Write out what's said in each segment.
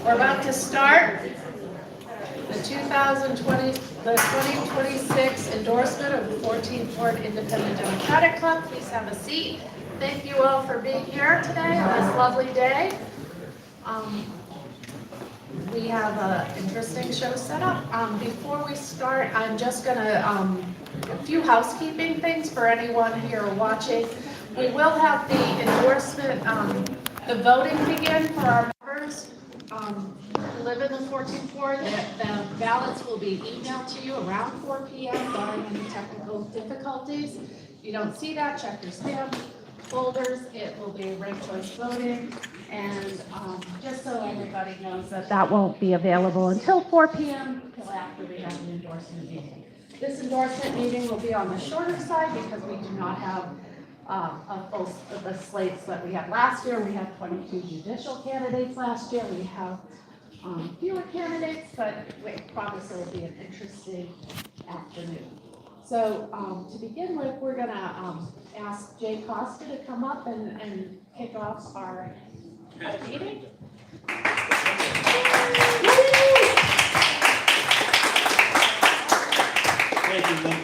We're about to start the 2026 endorsement of the 14th Ward Independent Democratic Club. Please have a seat. Thank you all for being here today on this lovely day. We have an interesting show set up. Before we start, I'm just going to, a few housekeeping things for anyone here watching. We will have the endorsement, the voting begin for our members who live in the 14th Ward. The ballots will be emailed to you around 4 p.m. barring any technical difficulties. If you don't see that, check your spam folders. It will be ranked choice voting. And just so everybody knows that won't be available until 4 p.m. until after we have the endorsement meeting. This endorsement meeting will be on the shorter side because we do not have the slates that we had last year. We had 22 judicial candidates last year. We have fewer candidates, but we promise it will be an interesting afternoon. So to begin with, we're going to ask Jay Costa to come up and kick off our meeting. Thank you, Lynn.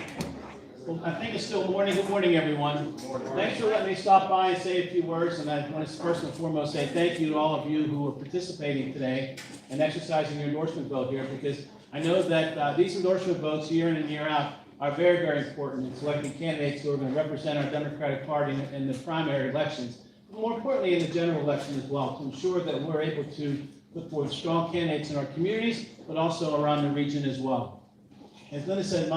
Well, I think it's still morning. Good morning, everyone. Thanks for letting me stop by and say a few words. And I want to first and foremost say thank you to all of you who are participating today and exercising your endorsement vote here, because I know that these endorsement votes year in and year out are very, very important in selecting candidates who are going to represent our Democratic Party in the primary elections, but more importantly in the general election as well, to ensure that we're able to put forward strong candidates in our communities, but also around the region as well. As Linda said,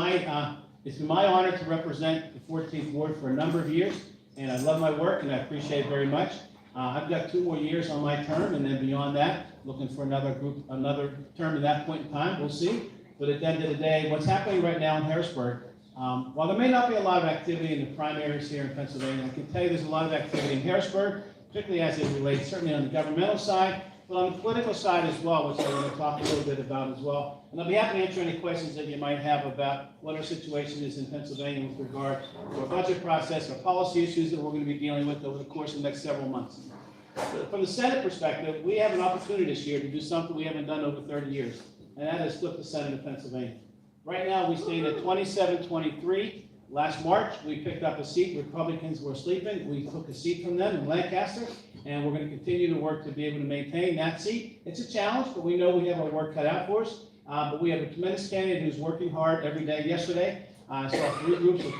it's been my honor to represent the 14th Ward for a number of years, and I love my work and I appreciate it very much. I've got 2 more years on my term, and then beyond that, looking for another term at that point in time. We'll see. But at the end of the day, what's happening right now in Harrisburg, while there may not be a lot of activity in the primaries here in Pennsylvania, I can tell you there's a lot of activity in Harrisburg, particularly as it relates certainly on the governmental side, but on the political side as well, which I'm going to talk a little bit about as well. And I'll be happy to answer any questions that you might have about what our situation is in Pennsylvania with regard to our budget process, our policy issues that we're going to be dealing with over the course of the next several months. From the Senate perspective, we have an opportunity this year to do something we haven't done over 30 years, and that is flip the Senate of Pennsylvania. Right now, we stand at 27-23. Last March, we picked up a seat. Republicans were sleeping. We took a seat from them in Lancaster, and we're going to continue to work to be able to maintain that seat. It's a challenge, but we know we have our work cut out for us. But we have a tremendous candidate who's working hard every day. Yesterday, I saw 3 groups of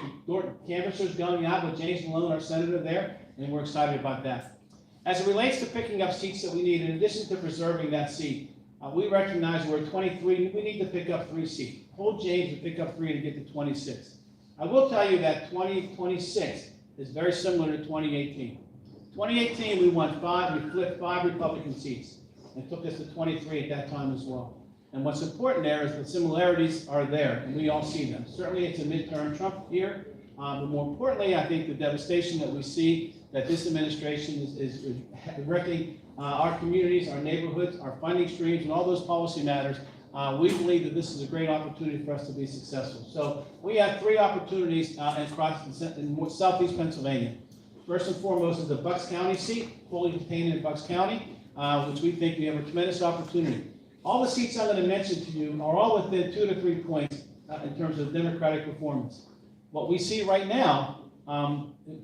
canvassers going out with James Malone, our senator, there, and we're excited about that. As it relates to picking up seats that we need, in addition to preserving that seat, we recognize we're at 23. We need to pick up 3 seats. Hold James to pick up 3 to get to 26. I will tell you that 2026 is very similar to 2018. 2018, we won 5. We flipped 5 Republican seats. It took us to 23 at that time as well. And what's important there is the similarities are there, and we all see them. Certainly, it's a midterm Trump year, but more importantly, I think the devastation that we see that this administration is wrecking our communities, our neighborhoods, our funding streams, and all those policy matters. We believe that this is a great opportunity for us to be successful. So we have 3 opportunities across in southeast Pennsylvania. First and foremost is the Bucks County seat, fully contained in Bucks County, which we think we have a tremendous opportunity. All the seats I'm going to mention to you are all within 2 to 3 points in terms of Democratic performance. What we see right now,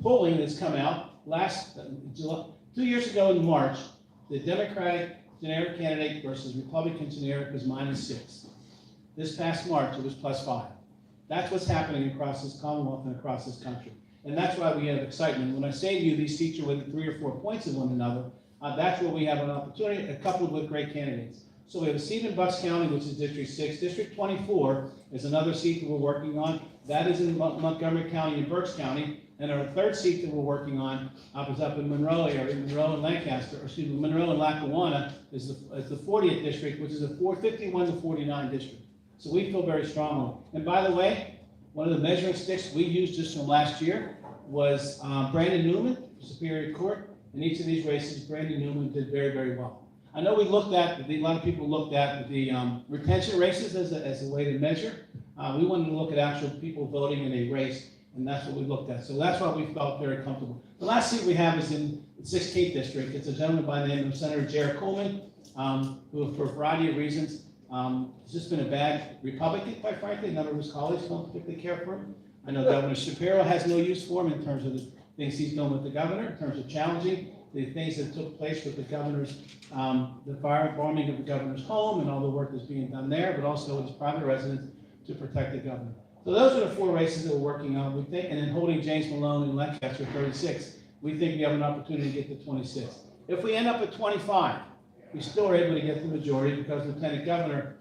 polling that's come out 2 years ago in March, the Democratic generic candidate versus Republican generic was -6. This past March, it was +5. That's what's happening across this Commonwealth and across this country. And that's why we have excitement. When I say to you these seats are within 3 or 4 points of one another, that's where we have an opportunity, coupled with great candidates. So we have a seat in Bucks County, which is District 6. District 24 is another seat that we're working on. That is in Montgomery County and Berks County. And our 3rd seat that we're working on is up in Monroe area, Monroe and Lancaster, Monroe and Lackawanna is the 40th district, which is a 51 to 49 district. So we feel very strongly. And by the way, one of the measuring sticks we used just from last year was Brandon Newman for Superior Court. In each of these races, Brandon Newman did very, very well. I know a lot of people looked at the retention races as a way to measure. We wanted to look at actual people voting in a race, and that's what we looked at. So that's why we felt very comfortable. The last seat we have is in the 16th district. It's a gentleman by the name of Senator Jared Coleman. who, for a variety of reasons, has just been a bad Republican, quite frankly. A number of his colleagues don't particularly care for him. I know Governor Shapiro has no use for him in terms of the things he's doing with the governor, in terms of challenging the things that took place with the governor's, the firebombing of the governor's home and all the work that's being done there, but also with his private residence to protect the governor. So those are the 4 races that we're working on, we think, and then holding James Malone in Lancaster 36. We think we have an opportunity to get to 26. If we end up at 25, we still are able to get the majority because Lieutenant Governor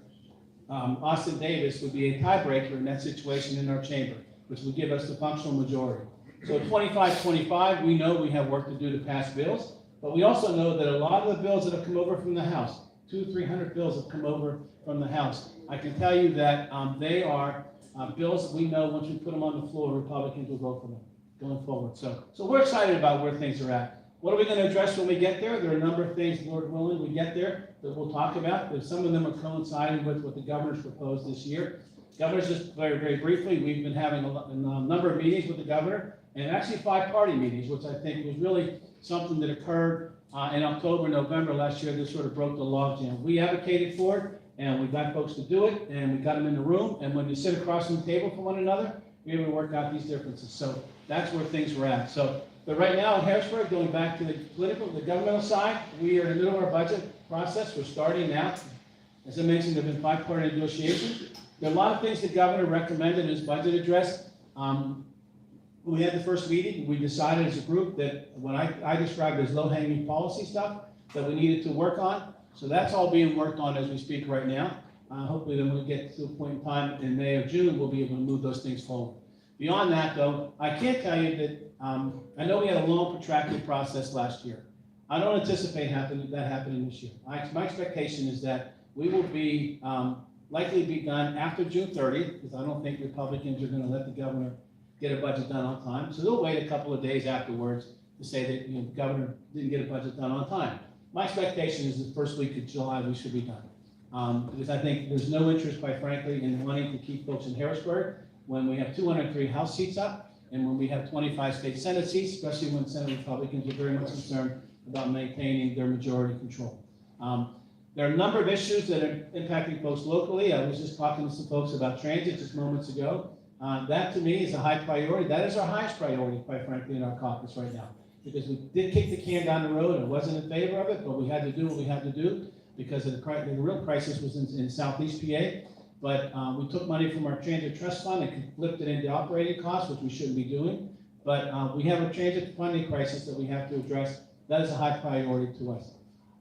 Austin Davis would be a tiebreaker in that situation in our chamber, which would give us the functional majority. So 25-25, we know we have work to do to pass bills, but we also know that a lot of the bills that have come over from the House, 200-300 bills have come over from the House. I can tell you that they are bills that we know once we put them on the floor, Republicans will vote for them going forward. So we're excited about where things are at. What are we going to address when we get there? There are a number of things, Lord willing, we get there that we'll talk about. But some of them are coinciding with what the governor's proposed this year. Governor's, just very, very briefly, we've been having a number of meetings with the governor, and actually 5-party meetings, which I think was really something that occurred in October, November last year that sort of broke the logjam. We advocated for it, and we got folks to do it, and we got them in the room, and when you sit across from the table from one another, we're able to work out these differences. So that's where things were at. But right now in Harrisburg, going back to the governmental side, we are in the middle of our budget process. We're starting now. As I mentioned, there have been 5-party negotiations. There are a lot of things the governor recommended in his budget address. When we had the first meeting, we decided as a group that what I described as low-hanging policy stuff that we needed to work on. So that's all being worked on as we speak right now. Hopefully then when we get to a point in time in May or June, we'll be able to move those things forward. Beyond that, though, I can't tell you that, I know we had a long protracted process last year. I don't anticipate that happening this year. My expectation is that we will be likely be done after June 30th, because I don't think Republicans are going to let the governor get a budget done on time. So they'll wait a couple of days afterwards to say that the governor didn't get a budget done on time. My expectation is the first week of July we should be done. Because I think there's no interest, quite frankly, in wanting to keep folks in Harrisburg when we have 203 House seats up and when we have 25 state Senate seats, especially when Senate Republicans are very much concerned about maintaining their majority control. There are a number of issues that are impacting folks locally. I was just talking to some folks about transit just moments ago. That to me is a high priority. That is our highest priority, quite frankly, in our caucus right now. Because we did kick the can down the road. I wasn't in favor of it, but we had to do what we had to do because of the real crisis was in Southeast PA. But we took money from our transit trust fund and flipped it into operating costs, which we shouldn't be doing. But we have a transit funding crisis that we have to address. That is a high priority to us.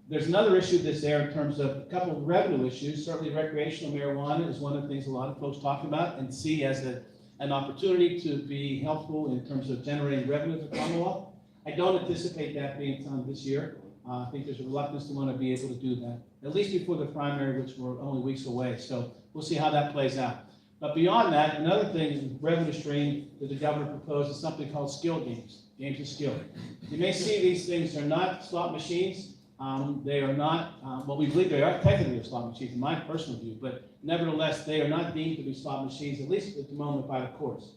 There's another issue that's there in terms of a couple of revenue issues. Certainly recreational marijuana is one of the things a lot of folks talk about and see as an opportunity to be helpful in terms of generating revenue for Commonwealth. I don't anticipate that being done this year. I think there's a reluctance to want to be able to do that, at least before the primary, which we're only weeks away. So we'll see how that plays out. But beyond that, another thing is revenue stream that the governor proposed is something called skill games, games of skill. You may see these things, they're not slot machines. They are not, well, we believe they are technically slot machines in my personal view, but nevertheless, they are not deemed to be slot machines, at least at the moment by the courts.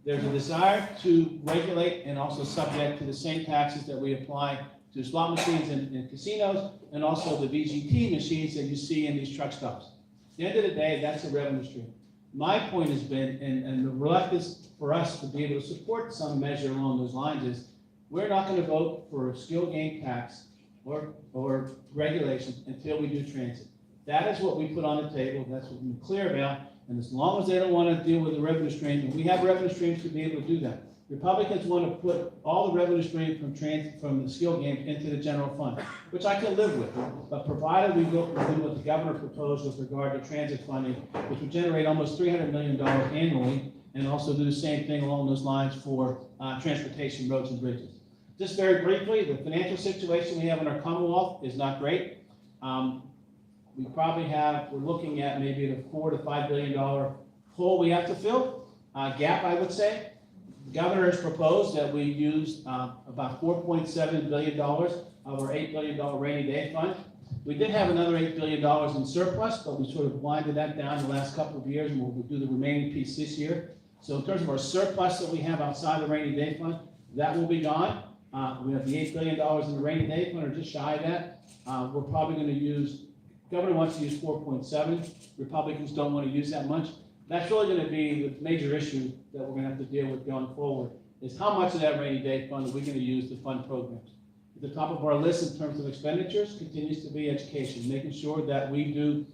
There's a desire to regulate and also subject to the same taxes that we apply to slot machines in casinos and also the VGT machines that you see in these truck stops. At the end of the day, that's a revenue stream. My point has been, and the reluctance for us to be able to support some measure along those lines is, we're not going to vote for a skill game tax or regulation until we do transit. That is what we put on the table. That's what we're clear about. And as long as they don't want to deal with the revenue stream, and we have revenue streams to be able to do that. Republicans want to put all the revenue stream from the skill games into the general fund, which I can live with. But provided we go do what the governor proposed with regard to transit funding, which would generate almost $300 million annually, and also do the same thing along those lines for transportation, roads, and bridges. Just very briefly, the financial situation we have in our Commonwealth is not great. We probably we're looking at maybe a $4 to $5 billion hole we have to fill, gap, I would say. The governor has proposed that we use about $4.7 billion of our $8 billion rainy day fund. We did have another $8 billion in surplus, but we sort of winded that down the last couple of years, and we'll do the remaining piece this year. So in terms of our surplus that we have outside the rainy day fund, that will be gone. We have the $8 billion in the rainy day fund, or just shy of that. We're probably gonna use, governor wants to use 4.7. Republicans don't want to use that much. That's really gonna be the major issue that we're gonna have to deal with going forward, is how much of that rainy day fund are we gonna use to fund programs? At the top of our list in terms of expenditures continues to be education, making sure that we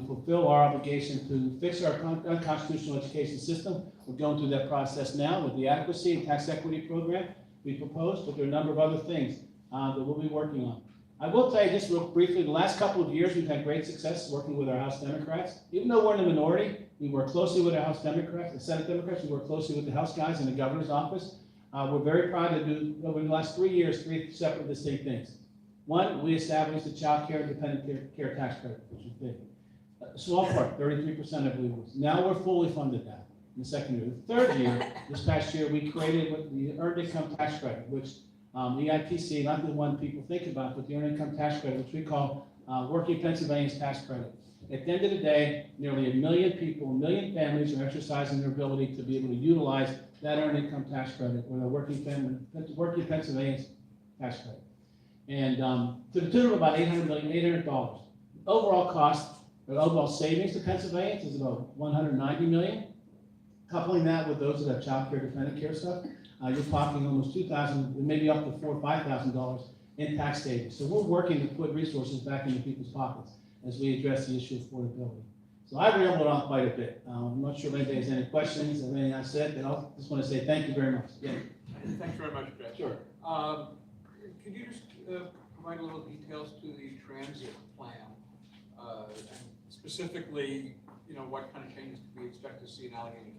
fulfill our obligation to fix our unconstitutional education system. We're going through that process now with the adequacy and tax equity program we proposed, but there are a number of other things that we'll be working on. I will tell you just real briefly, the last couple of years, we've had great success working with our House Democrats. Even though we're in the minority, we work closely with our House Democrats, the Senate Democrats, we work closely with the House guys in the governor's office. We're very proud to do, over the last 3 years, 3 separate distinct things. One, we established the child care and dependent care tax credit, which is big. A small part, 33% I believe it was. Now we're fully funded that in the second year. The third year, this past year, we created what the earned income tax credit, which the EITC, not the one people think about, but the earned income tax credit, which we call Working Pennsylvania's tax credit. At the end of the day, nearly 1 million people, 1 million families are exercising their ability to be able to utilize that earned income tax credit, or the Working Pennsylvania's tax credit. And to the tune of about $800. Overall cost, or overall savings to Pennsylvanians is about $190 million. Coupling that with those that have child care, dependent care stuff, you're talking almost $2,000, maybe up to $4,000 or $5,000 in tax savings. So we're working to put resources back into people's pockets as we address the issue of affordability. So I rambled on quite a bit. I'm not sure if anybody has any questions or anything I said, but I just want to say thank you very much. Yeah. Thanks very much, Jeff. Sure. Could you just provide a little details to the transit plan? Specifically, what kind of changes do we expect to see in Allegheny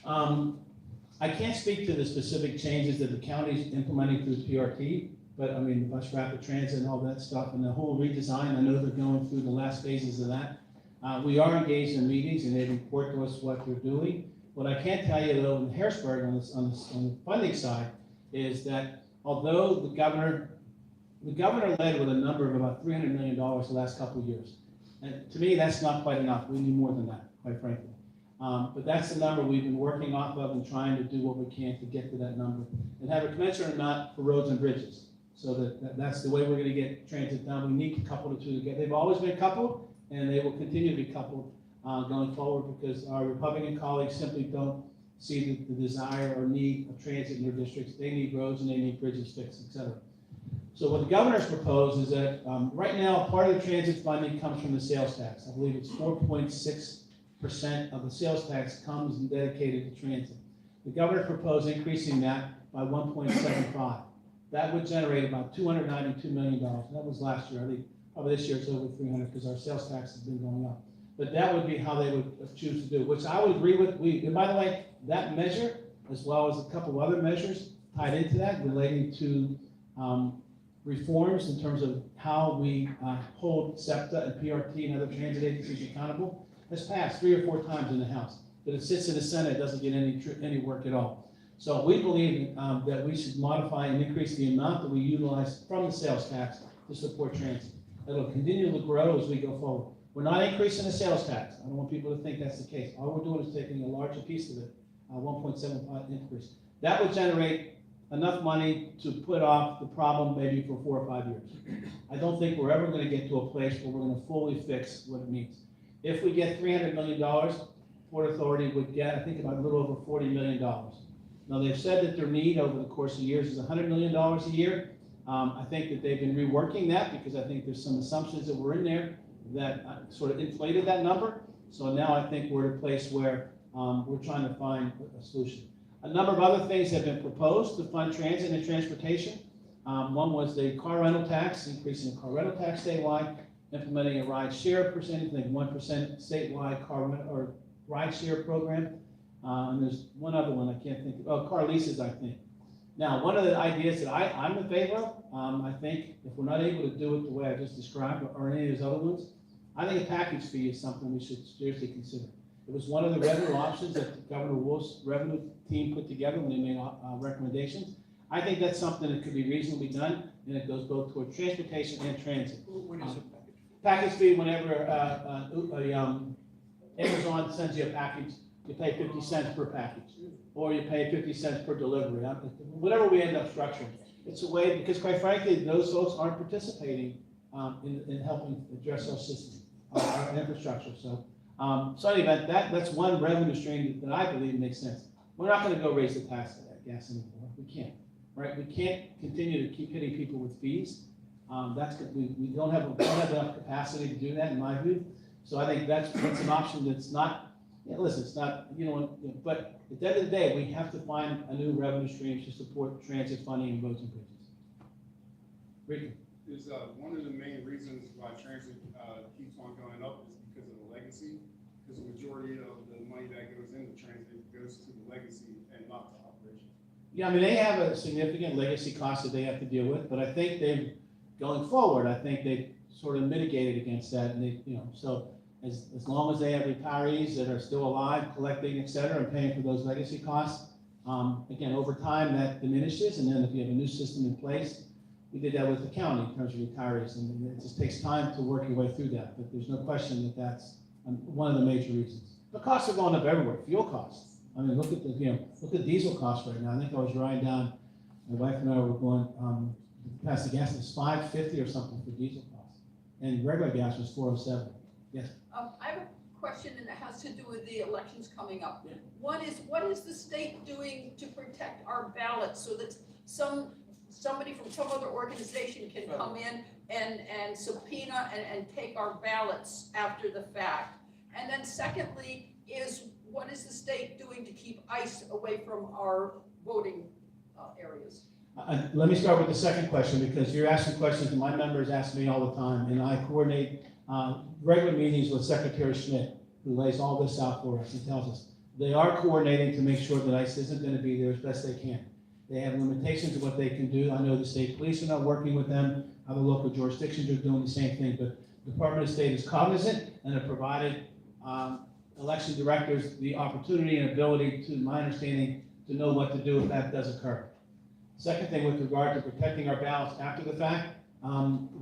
County? I can't speak to the specific changes that the county's implementing through PRT, but I mean, bus rapid transit and all that stuff and the whole redesign, I know they're going through the last phases of that. We are engaged in meetings and they report to us what they're doing. What I can tell you though in Harrisburg on the funding side is that although the governor led with a number of about $300 million the last couple of years. And to me, that's not quite enough. We need more than that, quite frankly. But that's the number we've been working off of and trying to do what we can to get to that number and have a commensurate amount for roads and bridges. So that's the way we're going to get transit done. We need to couple the two together. They've always been coupled and they will continue to be coupled going forward because our Republican colleagues simply don't see the desire or need of transit in their districts. They need roads and they need bridges fixed, et cetera. So what the governor's proposed is that right now, part of the transit funding comes from the sales tax. I believe it's 4.6% of the sales tax comes and dedicated to transit. The governor proposed increasing that by 1.75. That would generate about $292 million. That was last year. I think probably this year it's over 300 because our sales tax has been going up. But that would be how they would choose to do it, which I would agree with. And by the way, that measure, as well as a couple of other measures tied into that relating to reforms in terms of how we hold SEPTA and PRT and other transit agencies accountable, has passed 3 or 4 times in the House. But it sits in the Senate, it doesn't get any work at all. So we believe that we should modify and increase the amount that we utilize from the sales tax to support transit. It'll continue to grow as we go forward. We're not increasing the sales tax. I don't want people to think that's the case. All we're doing is taking a larger piece of it, 1.75 increase. That would generate enough money to put off the problem maybe for 4 or 5 years. I don't think we're ever going to get to a place where we're going to fully fix what it needs. If we get $300 million, Port Authority would get, I think, about a little over $40 million. Now, they've said that their need over the course of years is $100 million a year. I think that they've been reworking that because I think there's some assumptions that were in there that sort of inflated that number. So now I think we're at a place where we're trying to find a solution. A number of other things have been proposed to fund transit and transportation. One was the car rental tax, increasing the car rental tax statewide, implementing a ride share percentage, I think 1% statewide car rental or ride share program. And there's one other one I can't think of. Oh, car leases, I think. Now, one of the ideas that I'm in favor of, I think if we're not able to do it the way I just described or any of those other ones, I think a package fee is something we should seriously consider. It was one of the revenue options that Governor Wolf's revenue team put together when they made recommendations. I think that's something that could be reasonably done, and it goes both toward transportation and transit. What is a package? Package fee whenever Amazon sends you a package you pay 50 cents per package, or you pay 50 cents per delivery, whatever we end up structuring. It's a way, because quite frankly, those folks aren't participating in helping address our system, our infrastructure. So in any event, that's one revenue stream that I believe makes sense. We're not going to go raise the tax on that gas anymore. We can't, right? We can't continue to keep hitting people with fees. We don't have enough capacity to do that, in my view. So I think that's an option that's not. Listen, it's not, but at the end of the day, we have to find a new revenue stream to support transit funding and roads and bridges. Ricky? Is one of the main reasons why transit keeps on going up is because of the legacy, because the majority of the money that goes into transit goes to the legacy and not to operations. Yeah, I mean, they have a significant legacy cost that they have to deal with, but I think going forward, I think they've sort of mitigated against that, and so as long as they have retirees that are still alive, collecting, et cetera, and paying for those legacy costs, again, over time that diminishes, and then if you have a new system in place, we did that with the county in terms of retirees, and it just takes time to work your way through that, but there's no question that that's one of the major reasons. The costs are going up everywhere, fuel costs. I mean, look at diesel costs right now. I think I was riding down, my wife and I were going past the gas, it was $5.50 or something for diesel costs, and regular gas was $4.07. Yes. I have a question, and it has to do with the elections coming up. Yeah. What is the state doing to protect our ballots so that somebody from some other organization can come in and subpoena and take our ballots after the fact? And then secondly, what is the state doing to keep ICE away from our voting areas? Let me start with the second question, because you're asking questions that my members ask me all the time, and I coordinate regular meetings with Secretary Schmidt, who lays all this out for us and tells us. They are coordinating to make sure that ICE isn't going to be there as best they can. They have limitations of what they can do. I know the state police are not working with them. Other local jurisdictions are doing the same thing, but the Department of State is cognizant and have provided election directors the opportunity and ability, to my understanding, to know what to do if that does occur. Second thing, with regard to protecting our ballots after the fact,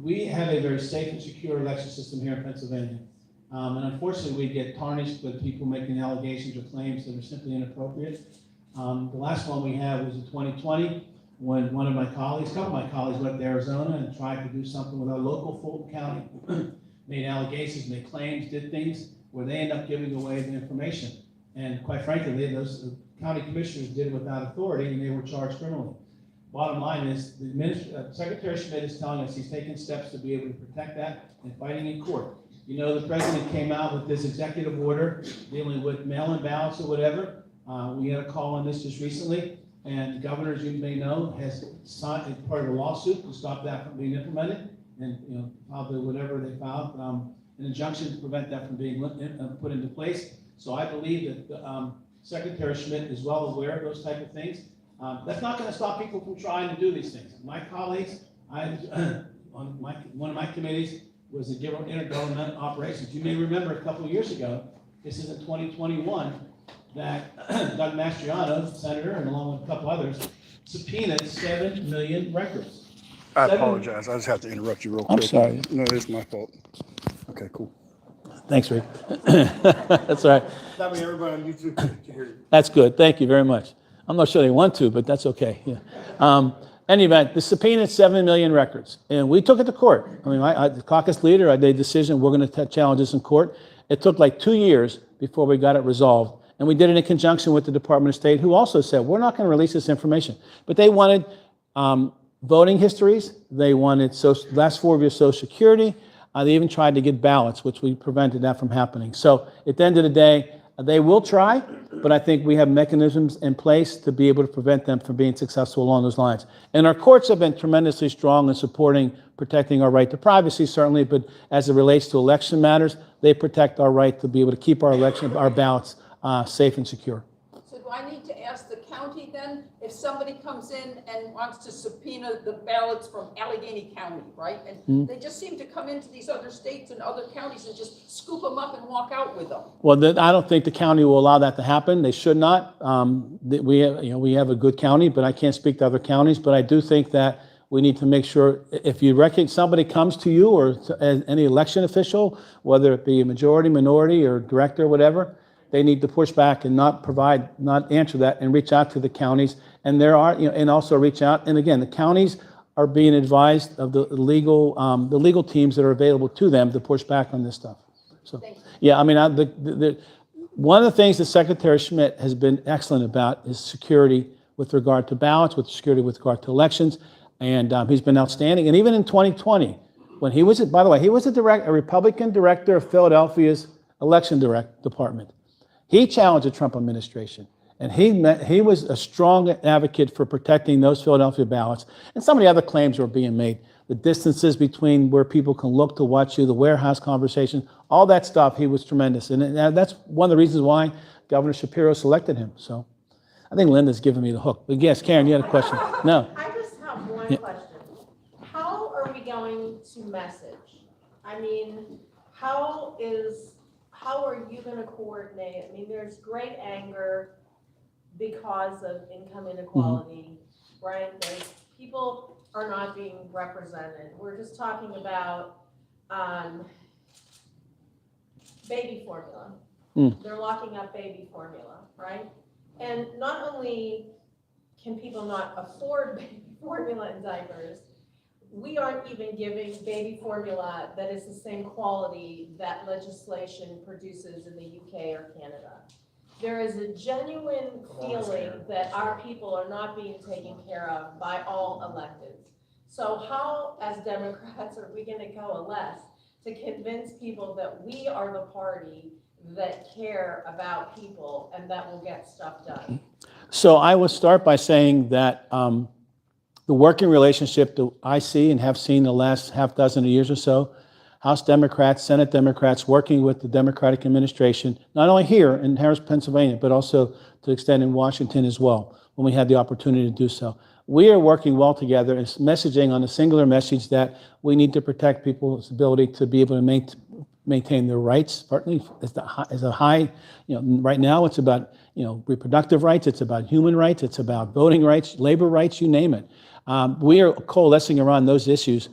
we have a very safe and secure election system here in Pennsylvania. And unfortunately, we get tarnished with people making allegations or claims that are simply inappropriate. The last one we had was in 2020, when a couple of my colleagues went to Arizona and tried to do something with our local Fulton County, made allegations, made claims, did things where they end up giving away the information. And quite frankly, those county commissioners did it without authority, and they were charged criminally. Bottom line is, Secretary Schmidt is telling us he's taking steps to be able to protect that and fighting in court. The president came out with this executive order dealing with mail-in ballots or whatever. We had a call on this just recently, and the governor, as you may know, has signed as part of a lawsuit to stop that from being implemented, and filed whatever they filed, an injunction to prevent that from being put into place. So I believe that Secretary Schmidt is well aware of those type of things. That's not going to stop people from trying to do these things. My colleagues, on one of my committees was the intergovernmental operations. You may remember a couple of years ago, this is in 2021, that Doug Mastriano, senator, and along with a couple others, subpoenaed 7 million records. I apologize. I just have to interrupt you real quick. I'm sorry. No, it's my fault. Okay, cool. Thanks, Rick. That's all right. That way everybody on YouTube can hear you. That's good. Thank you very much. I'm not sure they want to, but that's okay. Yeah. Any event, the subpoena 7 million records, and we took it to court. I mean, the caucus leader, I made a decision, we're going to challenge this in court. It took like 2 years before we got it resolved, and we did it in conjunction with the Department of State, who also said, we're not going to release this information. But they wanted voting histories, they wanted last 4 of your Social Security, they even tried to get ballots, which we prevented that from happening. So at the end of the day, they will try, but I think we have mechanisms in place to be able to prevent them from being successful along those lines. And our courts have been tremendously strong in supporting, protecting our right to privacy, certainly, but as it relates to election matters, they protect our right to be able to keep our ballots safe and secure. So do I need to ask the county then, if somebody comes in and wants to subpoena the ballots from Allegheny County, right? And they just seem to come into these other states and other counties and just scoop them up and walk out with them. Well, I don't think the county will allow that to happen. They should not. We have a good county, but I can't speak to other counties. But I do think that we need to make sure, if you reckon somebody comes to you or to any election official, whether it be a majority, minority, or director, or whatever, they need to push back and not answer that and reach out to the counties. And there are, and also reach out. And again, the counties are being advised of the legal teams that are available to them to push back on this stuff. So, Thank you. yeah, I mean, one of the things that Secretary Schmidt has been excellent about is security with regard to ballots, with security with regard to elections, and he's been outstanding. And even in 2020, when he was, by the way, he was a Republican director of Philadelphia's election department. He challenged the Trump administration, and he was a strong advocate for protecting those Philadelphia ballots. And some of the other claims were being made, the distances between where people can look to watch you, the warehouse conversation, all that stuff, he was tremendous. And that's one of the reasons why Governor Shapiro selected him. So I think Linda's giving me the hook. But yes, Karen, you had a question. No. I just have one question. How are we going to message? I mean, how are you going to coordinate? I mean, there's great anger because of income inequality, right? People are not being represented. We're just talking about baby formula. They're locking up baby formula, right? And not only can people not afford baby formula and diapers, we aren't even giving baby formula that is the same quality that legislation produces in the UK or Canada. There is a genuine feeling that our people are not being taken care of by all electeds. So how, as Democrats, are we gonna coalesce to convince people that we are the party that care about people and that will get stuff done? So I will start by saying that the working relationship that I see and have seen the last half dozen of years or so, House Democrats, Senate Democrats working with the Democratic administration, not only here in Harris, Pennsylvania, but also to the extent in Washington as well, when we had the opportunity to do so. We are working well together and messaging on a singular message that we need to protect people's ability to be able to maintain their rights. Partly as a high, right now it's about, reproductive rights, it's about human rights, it's about voting rights, labor rights, you name it. We are coalescing around those issues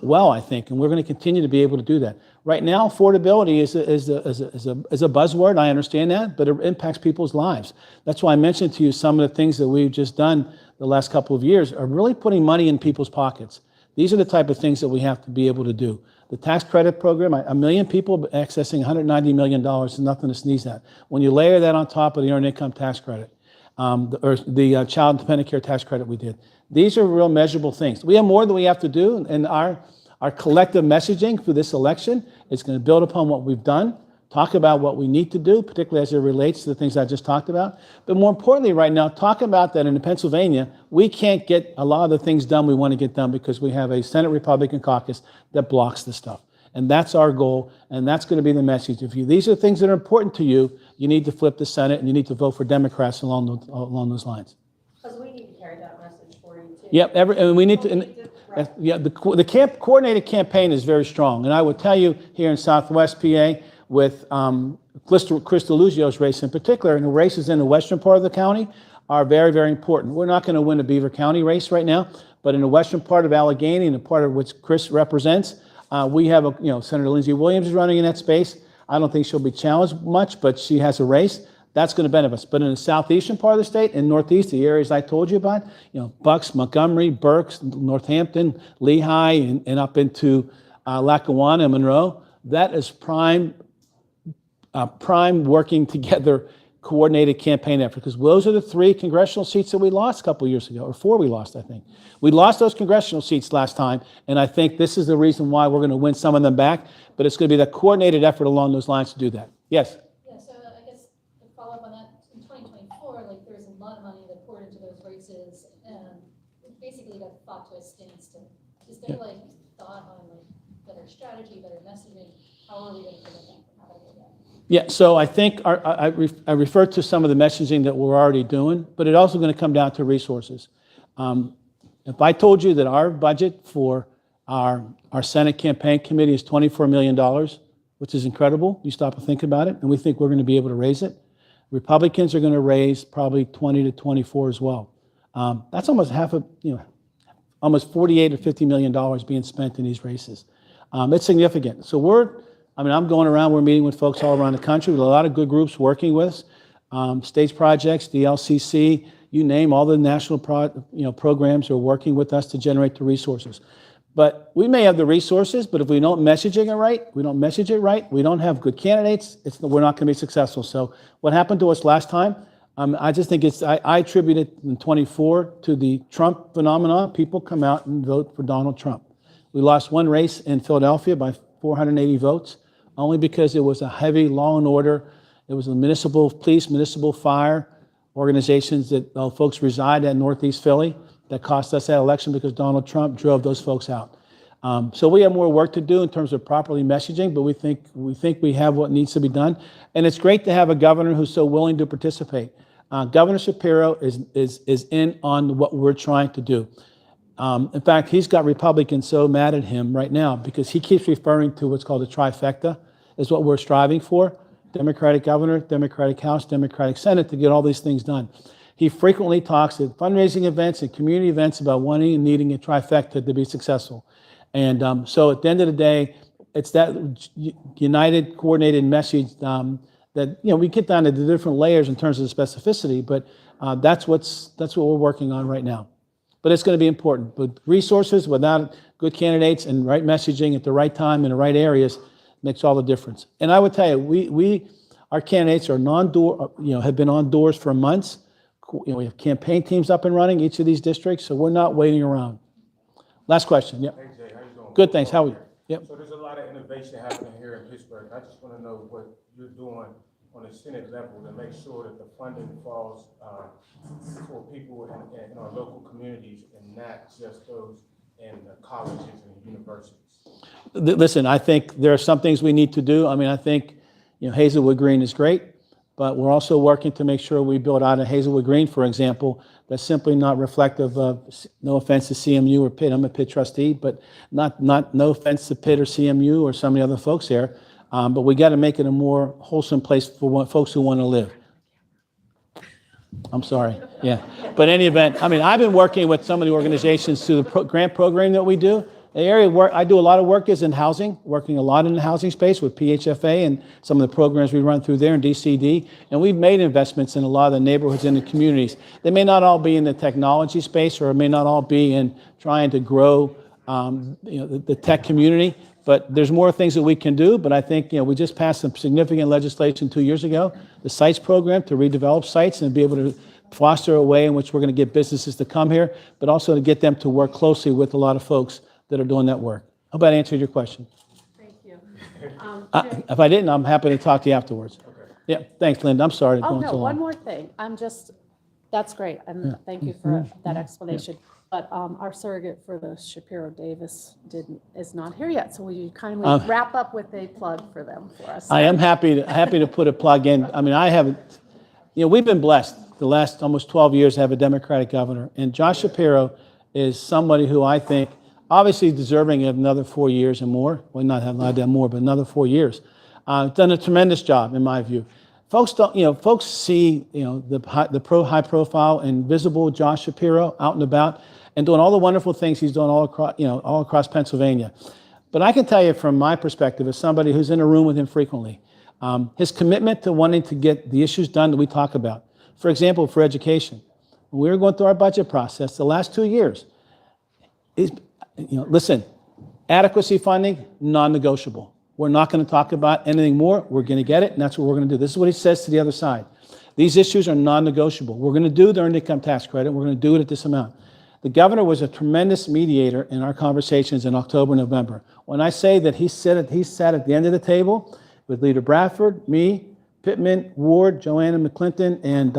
well, I think, and we're going to continue to be able to do that. Right now, affordability is a buzzword. I understand that, but it impacts people's lives. That's why I mentioned to you some of the things that we've just done the last couple of years are really putting money in people's pockets. These are the type of things that we have to be able to do. The tax credit program, 1 million people accessing $190 million is nothing to sneeze at. When you layer that on top of the earned income tax credit, the child dependent care tax credit we did, these are real measurable things. We have more that we have to do, and our collective messaging for this election is going to build upon what we've done, talk about what we need to do, particularly as it relates to the things I just talked about. But more importantly right now, talk about that in Pennsylvania, we can't get a lot of the things done we want to get done because we have a Senate Republican caucus that blocks this stuff. And that's our goal, and that's going to be the message. These are things that are important to you, you need to flip the Senate and you need to vote for Democrats along those lines. Because we need to carry that message for you too. Yep, and we need to. The coordinated campaign is very strong, and I would tell you here in Southwest PA with Chris DeLuzio's race in particular, and the races in the western part of the county are very, very important. We're not going to win a Beaver County race right now, but in the western part of Allegheny and the part of which Chris represents, we have Senator Lindsey Williams is running in that space. I don't think she'll be challenged much, but she has a race. That's going to benefit us. But in the southeastern part of the state, in northeast, the areas I told you about, Bucks, Montgomery, Berks, Northampton, Lehigh, and up into Lackawanna and Monroe, that is prime working together coordinated campaign effort, because those are the 3 congressional seats that we lost a couple of years ago, or 4 we lost, I think. We lost those congressional seats last time, and I think this is the reason why we're going to win some of them back, but it's going to be that coordinated effort along those lines to do that. Yes? Yeah, so I guess to follow up on that, in 2024, there was a lot of money that poured into those races, and it basically got fought to a standstill. Is there thought on better strategy, better messaging? How are we going to prevent that from happening again? Yeah, so I think I refer to some of the messaging that we're already doing, but it's also going to come down to resources. If I told you that our budget for our Senate campaign committee is $24 million, which is incredible, you stop and think about it, and we think we're going to be able to raise it. Republicans are going to raise probably 20 to 24 as well. That's almost almost $48 or $50 million being spent in these races. It's significant. So I mean, I'm going around, we're meeting with folks all around the country, with a lot of good groups working with us. States projects, the LCC, you name, all the national programs are working with us to generate the resources. But we may have the resources, but if we don't message it right, we don't have good candidates, we're not going to be successful. So what happened to us last time, I just think I attribute it in 24 to the Trump phenomenon. People come out and vote for Donald Trump. We lost one race in Philadelphia by 480 votes, only because it was a heavy law and order. It was the municipal police, municipal fire organizations that folks reside at Northeast Philly that cost us that election because Donald Trump drove those folks out. So we have more work to do in terms of properly messaging, but we think we have what needs to be done. And it's great to have a governor who's so willing to participate. Governor Shapiro is in on what we're trying to do. In fact, he's got Republicans so mad at him right now because he keeps referring to what's called a trifecta, is what we're striving for. Democratic governor, Democratic House, Democratic Senate to get all these things done. He frequently talks at fundraising events and community events about wanting and needing a trifecta to be successful. And so at the end of the day, it's that united, coordinated message that, we get down to the different layers in terms of the specificity, but that's what we're working on right now. But it's going to be important. But resources without good candidates and right messaging at the right time in the right areas makes all the difference. And I would tell you, our candidates are have been on doors for months. We have campaign teams up and running each of these districts, so we're not waiting around. Last question. Yep. Hey Jay, how you doing? Good, thanks. How are you? Yep. So there's a lot of innovation happening here in Pittsburgh. I just want to know what you're doing on the Senate level to make sure that the funding falls for people in our local communities and not just those in the colleges and universities. Listen, I think there are some things we need to do. I mean, I think Hazelwood Green is great, but we're also working to make sure we build out a Hazelwood Green, for example, that's simply not reflective of, no offense to CMU or Pitt, I'm a Pitt trustee, but no offense to Pitt or CMU or some of the other folks there, but we got to make it a more wholesome place for folks who want to live. I'm sorry, yeah. But in any event, I mean, I've been working with some of the organizations through the grant program that we do. The area where I do a lot of work is in housing, working a lot in the housing space with PHFA and some of the programs we run through there in DCD. And we've made investments in a lot of the neighborhoods and the communities. They may not all be in the technology space or it may not all be in trying to grow the tech community, but there's more things that we can do. But I think we just passed some significant legislation 2 years ago, the SITES program to redevelop sites and be able to foster a way in which we're going to get businesses to come here, but also to get them to work closely with a lot of folks that are doing that work. Hope I answered your question. Thank you. If I didn't, I'm happy to talk to you afterwards. Okay. Yeah, thanks, Linda. I'm sorry. Oh, going no, so one long. more thing. That's great, and thank you for that explanation. But our surrogate for the Shapiro Davis is not here yet, so will you kindly wrap up with a plug for them for us? I am happy to put a plug in. I mean, I haven't, we've been blessed the last almost 12 years to have a Democratic governor, and Josh Shapiro is somebody who I think obviously deserving of another 4 years and more. Well, not have allowed that more, but another 4 years. Done a tremendous job, in my view. Folks don't, folks see, the high profile and visible Josh Shapiro out and about and doing all the wonderful things he's doing all across Pennsylvania. But I can tell you from my perspective, as somebody who's in a room with him frequently, his commitment to wanting to get the issues done that we talk about. For example, for education, when we were going through our budget process the last 2 years, listen, adequacy funding, non-negotiable. We're not going to talk about anything more. We're going to get it, and that's what we're going to do. This is what he says to the other side. These issues are non-negotiable. We're going to do the earned income tax credit. We're going to do it at this amount. The governor was a tremendous mediator in our conversations in October, November. When I say that he sat at the end of the table with Leader Bradford, me, Pittman, Ward, Joanna McClinton, and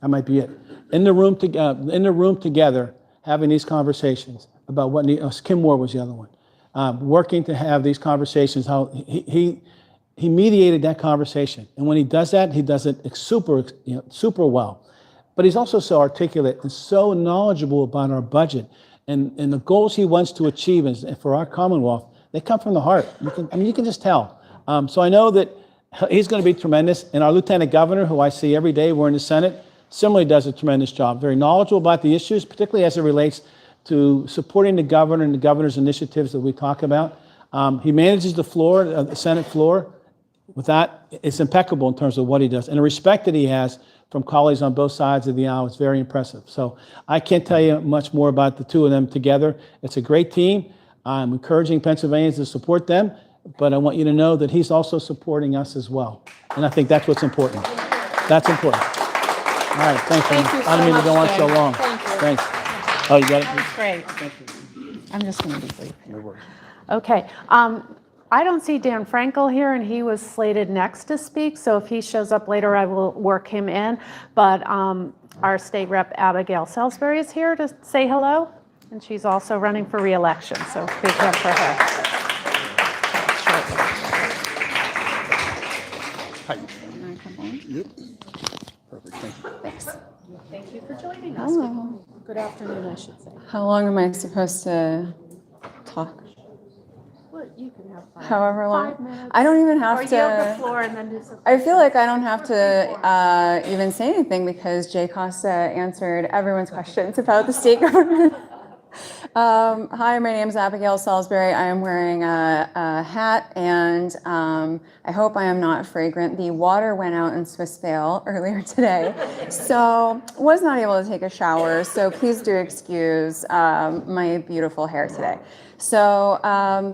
I might be it, in the room together having these conversations about what Kim Moore was the other one, working to have these conversations. How he mediated that conversation, and when he does that, he does it super well. But he's also so articulate and so knowledgeable about our budget and the goals he wants to achieve for our Commonwealth. They come from the heart. You can just tell. So I know that he's going to be tremendous. And our Lieutenant Governor, who I see every day, we're in the Senate, similarly does a tremendous job. Very knowledgeable about the issues, particularly as it relates to supporting the governor and the governor's initiatives that we talk about. He manages the floor, the Senate floor. With that, it's impeccable in terms of what he does. And the respect that he has from colleagues on both sides of the aisle is very impressive. So I can't tell you much more about the two of them together. It's a great team. I'm encouraging Pennsylvanians to support them, but I want you to know that he's also supporting us as well. And I think that's what's important. That's important. All right, thank you. Thank you so I don't mean to go on much, so Jay. long. Thank you. Thanks. Oh, you got it? That was great. Thank you. I'm just going to be brief. No worries. Okay. I don't see Dan Frankel here, and he was slated next to speak, so if he shows up later, I will work him in. But our state rep, Abigail Salisbury, is here to say hello, and she's also running for re-election, so big hand for her. Hi. Can I come on? Yep. Perfect, thank you. Thanks. Thank you for joining us. Hello. Good afternoon, I should say. How long am I supposed to talk? Well, you can have However long? 5 minutes. I don't even Or have yield the to. floor and then do some. I feel like I don't have to even say anything because Jay Costa answered everyone's questions about the state government. Hi, my name is Abigail Salisbury. I am wearing a hat and I hope I am not fragrant. The water went out in Swissvale earlier today, so was not able to take a shower. So please do excuse my beautiful hair today. So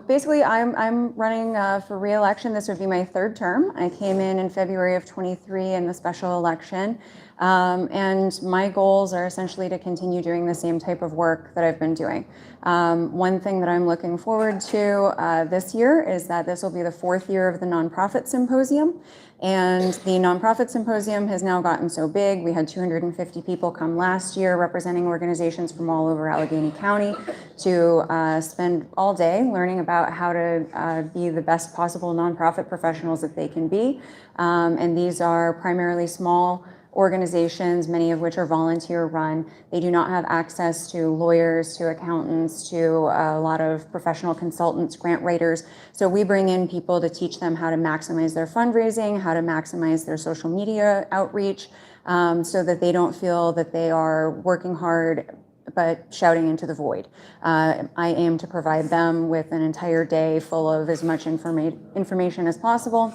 basically, I'm running for re-election. This would be my 3rd term. I came in February of 23 in the special election. And my goals are essentially to continue doing the same type of work that I've been doing. One thing that I'm looking forward to this year is that this will be the 4th year of the Nonprofit Symposium. And the Nonprofit Symposium has now gotten so big. We had 250 people come last year representing organizations from all over Allegheny County to spend all day learning about how to be the best possible nonprofit professionals that they can be. And these are primarily small organizations, many of which are volunteer run. They do not have access to lawyers, to accountants, to a lot of professional consultants, grant writers. So we bring in people to teach them how to maximize their fundraising, how to maximize their social media outreach, so that they don't feel that they are working hard but shouting into the void. I aim to provide them with an entire day full of as much information as possible.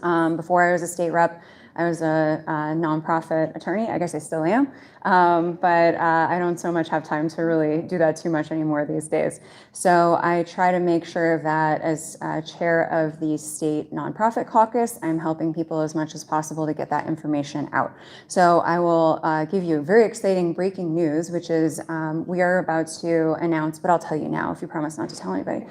Before I was a state rep, I was a nonprofit attorney. I guess I still am, but I don't so much have time to really do that too much anymore these days. So I try to make sure that as chair of the state nonprofit caucus, I'm helping people as much as possible to get that information out. So I will give you very exciting breaking news, which is we are about to announce, but I'll tell you now if you promise not to tell anybody.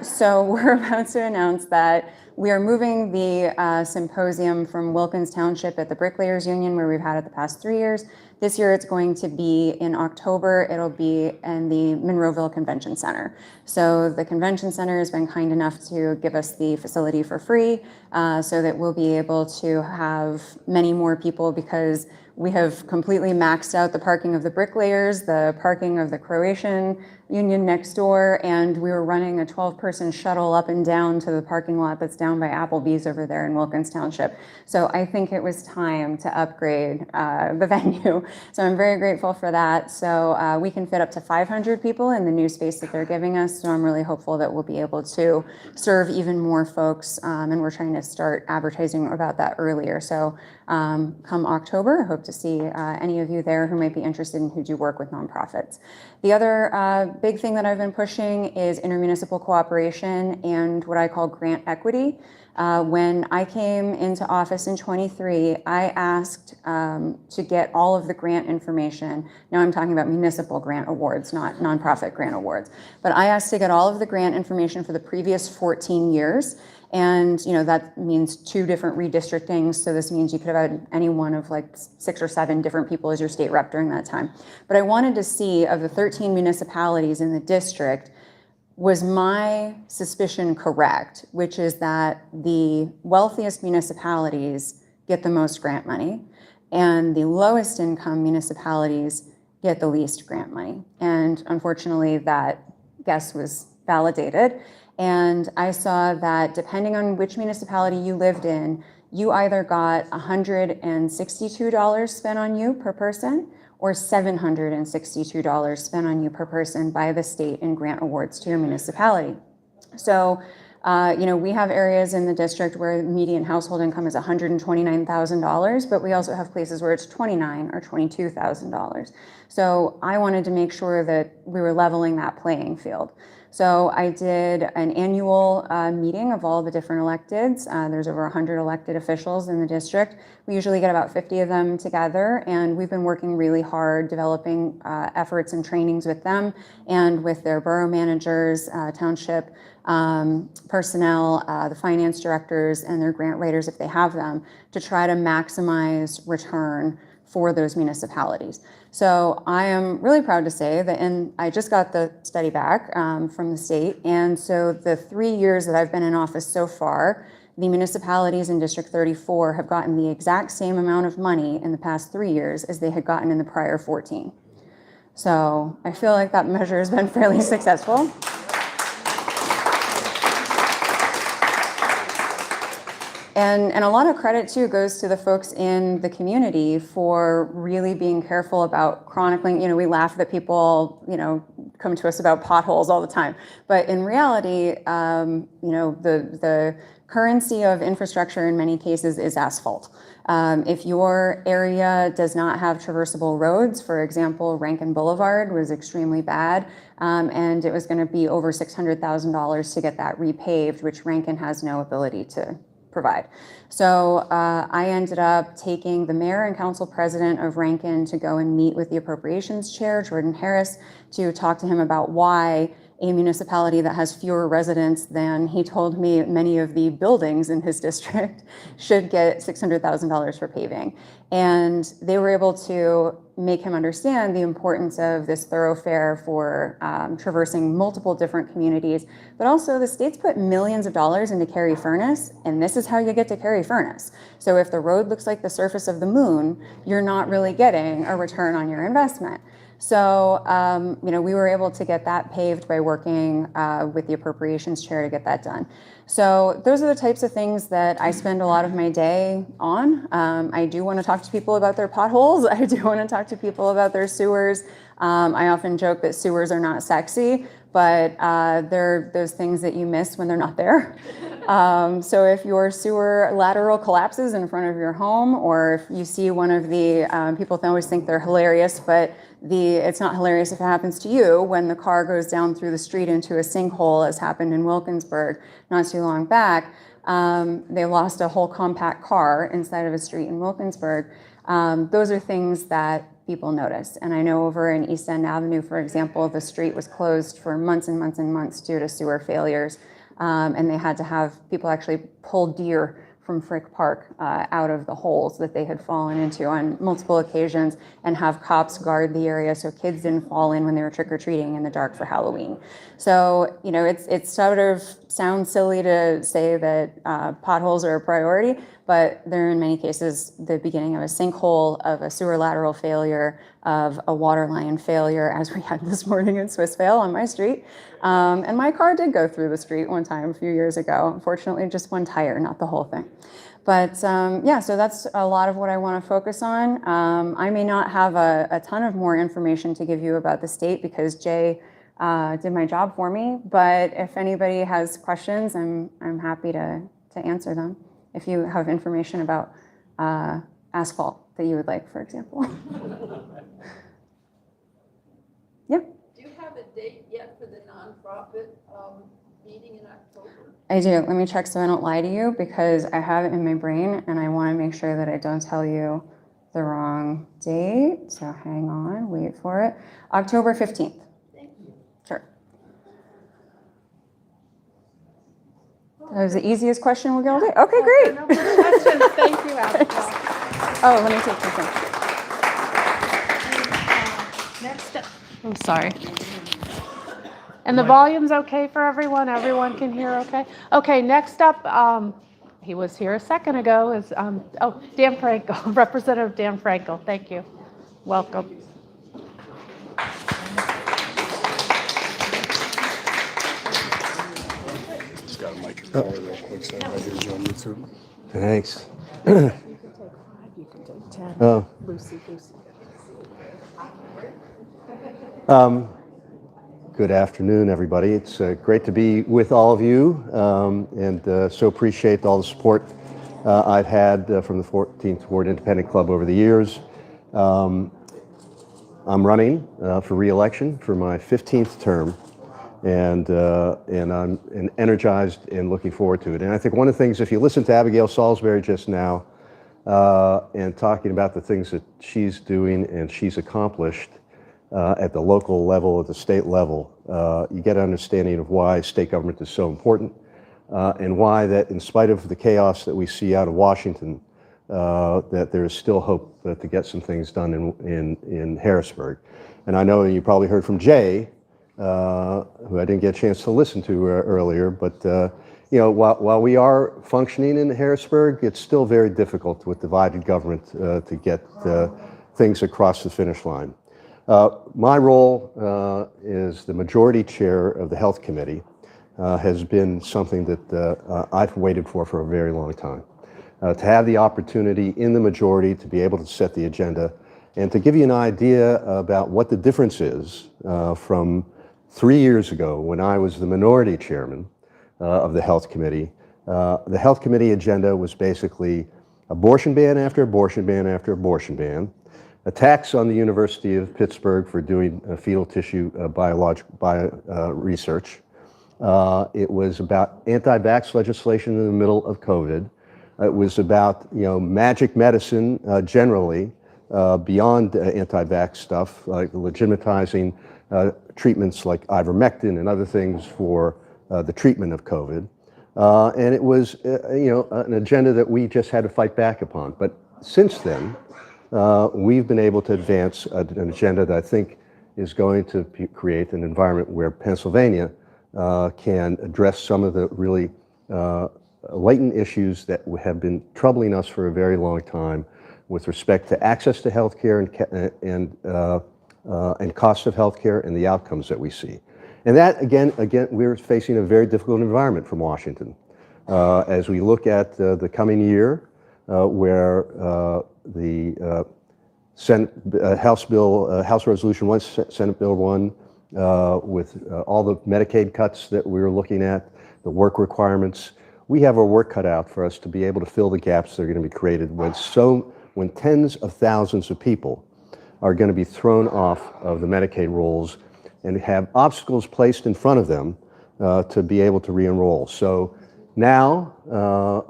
So we're about to announce that we are moving the symposium from Wilkins Township at the Bricklayers Union, where we've had it the past 3 years. This year it's going to be in October. It'll be in the Monroeville Convention Center. So the Convention Center has been kind enough to give us the facility for free so that we'll be able to have many more people, because we have completely maxed out the parking of the Bricklayers, the parking of the Croatian Union next door, and we were running a 12-person shuttle up and down to the parking lot that's down by Applebee's over there in Wilkins Township. So I think it was time to upgrade the venue. So I'm very grateful for that. So we can fit up to 500 people in the new space that they're giving us. So I'm really hopeful that we'll be able to serve even more folks, and we're trying to start advertising about that earlier. So come October, I hope to see any of you there who might be interested and who do work with nonprofits. The other big thing that I've been pushing is intermunicipal cooperation and what I call grant equity. When I came into office in 23, I asked to get all of the grant information. Now I'm talking about municipal grant awards, not nonprofit grant awards. But I asked to get all of the grant information for the previous 14 years. And that means 2 different redistrictings. So this means you could have had any one of like 6 or 7 different people as your state rep during that time. But I wanted to see, of the 13 municipalities in the district, was my suspicion correct, which is that the wealthiest municipalities get the most grant money and the lowest income municipalities get the least grant money. And unfortunately, that guess was validated. And I saw that depending on which municipality you lived in, you either got $162 spent on you per person or $762 spent on you per person by the state in grant awards to your municipality. So, we have areas in the district where median household income is $129,000, but we also have places where it's $29,000 or $22,000. So I wanted to make sure that we were leveling that playing field. So I did an annual meeting of all the different electeds. There's over 100 elected officials in the district. We usually get about 50 of them together, and we've been working really hard developing efforts and trainings with them and with their borough managers, township personnel, the finance directors, and their grant writers, if they have them, to try to maximize return for those municipalities. So I am really proud to say that, and I just got the study back from the state, and so the 3 years that I've been in office so far, the municipalities in District 34 have gotten the exact same amount of money in the past 3 years as they had gotten in the prior 14. So I feel like that measure has been fairly successful. And a lot of credit too goes to the folks in the community for really being careful about chronicling. We laugh that people, come to us about potholes all the time, but in reality, the currency of infrastructure in many cases is asphalt. If your area does not have traversable roads, for example, Rankin Boulevard was extremely bad, and it was going to be over $600,000 to get that repaved, which Rankin has no ability to provide. So I ended up taking the mayor and council president of Rankin to go and meet with the appropriations chair, Jordan Harris, to talk to him about why a municipality that has fewer residents than, he told me, many of the buildings in his district should get $600,000 for paving. And they were able to make him understand the importance of this thoroughfare for traversing multiple different communities. But also the state's put millions of dollars into Cary Furnace, and this is how you get to Cary Furnace. So if the road looks like the surface of the moon, you're not really getting a return on your investment. So, we were able to get that paved by working with the appropriations chair to get that done. So those are the types of things that I spend a lot of my day on. I do want to talk to people about their potholes. I do want to talk to people about their sewers. I often joke that sewers are not sexy, but they're those things that you miss when they're not there. So if your sewer lateral collapses in front of your home, or if you see one of the, people always think they're hilarious, but it's not hilarious if it happens to you, when the car goes down through the street into a sinkhole, as happened in Wilkinsburg not too long back. They lost a whole compact car inside of a street in Wilkinsburg. Those are things that people notice. And I know over in East End Avenue, for example, the street was closed for months and months and months due to sewer failures. And they had to have people actually pull deer from Frick Park out of the holes that they had fallen into on multiple occasions, and have cops guard the area so kids didn't fall in when they were trick-or-treating in the dark for Halloween. So, it sort of sounds silly to say that potholes are a priority, but they're in many cases the beginning of a sinkhole, of a sewer lateral failure, of a water line failure, as we had this morning in Swissvale on my street. And my car did go through the street one time a few years ago. Unfortunately, just one tire, not the whole thing. But so that's a lot of what I want to focus on. I may not have a ton of more information to give you about the state because Jay did my job for me. But if anybody has questions, I'm happy to answer them. If you have information about asphalt that you would like, for example. Yeah. Do you have a date yet for the nonprofit meeting in October? I do. Let me check so I don't lie to you, because I have it in my brain and I want to make sure that I don't tell you the wrong date. So hang on, wait for it. October 15th. Thank you. Sure. That was the easiest question we'll get all day. Okay, great. No further questions. Thank you, Abigail. Oh, let me take this one. Next up, I'm sorry. And the volume's okay for everyone? Everyone can hear okay? Okay, next up, he was here a second ago, is, Dan Frankel, Representative Dan Frankel. Thank you. Welcome. Just got a mic real quick, so I hear you on YouTube. Thanks. You can take 5, you can take 10. Oh. Lucy. Good afternoon, everybody. It's great to be with all of you, and so appreciate all the support I've had from the 14th Ward Independent Club over the years. I'm running for re-election for my 15th term, and I'm energized and looking forward to it. And I think one of the things, if you listen to Abigail Salisbury just now, and talking about the things that she's doing and she's accomplished at the local level, at the state level, you get an understanding of why state government is so important, and why that in spite of the chaos that we see out of Washington, that there is still hope to get some things done in Harrisburg. And I know you probably heard from Jay, who I didn't get a chance to listen to earlier, but you know, while we are functioning in Harrisburg, it's still very difficult with divided government to get things across the finish line. My role as the majority chair of the Health Committee has been something that I've waited for a very long time. To have the opportunity in the majority to be able to set the agenda and to give you an idea about what the difference is from 3 years ago when I was the minority chairman of the Health Committee. The Health Committee agenda was basically abortion ban after abortion ban after abortion ban, attacks on the University of Pittsburgh for doing fetal tissue research. It was about anti-vax legislation in the middle of COVID. It was about, you know, magic medicine generally, beyond anti-vax stuff, like legitimizing treatments like ivermectin and other things for the treatment of COVID. And it was, you know, an agenda that we just had to fight back upon. But since then, we've been able to advance an agenda that I think is going to create an environment where Pennsylvania can address some of the really latent issues that have been troubling us for a very long time with respect to access to health care and cost of health care and the outcomes that we see. And that, again, we're facing a very difficult environment from Washington. As we look at the coming year, where the House Resolution 1, Senate Bill 1, with all the Medicaid cuts that we're looking at, the work requirements, we have our work cut out for us to be able to fill the gaps that are going to be created when tens of thousands of people are going to be thrown off of the Medicaid rolls and have obstacles placed in front of them to be able to re-enroll. So now,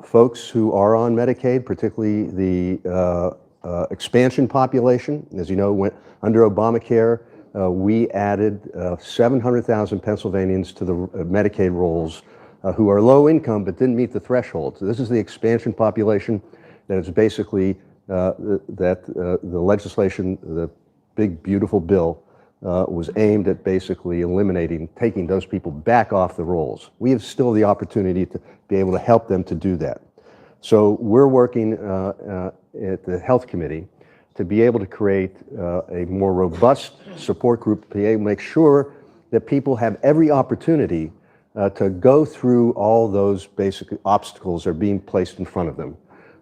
folks who are on Medicaid, particularly the expansion population, as you know, under Obamacare, we added 700,000 Pennsylvanians to the Medicaid rolls who are low income but didn't meet the threshold. So this is the expansion population that is basically the legislation, the big beautiful bill, was aimed at basically taking those people back off the rolls. We have still the opportunity to be able to help them to do that. So we're working at the Health Committee to be able to create a more robust support group to be able to make sure that people have every opportunity to go through all those basic obstacles that are being placed in front of them.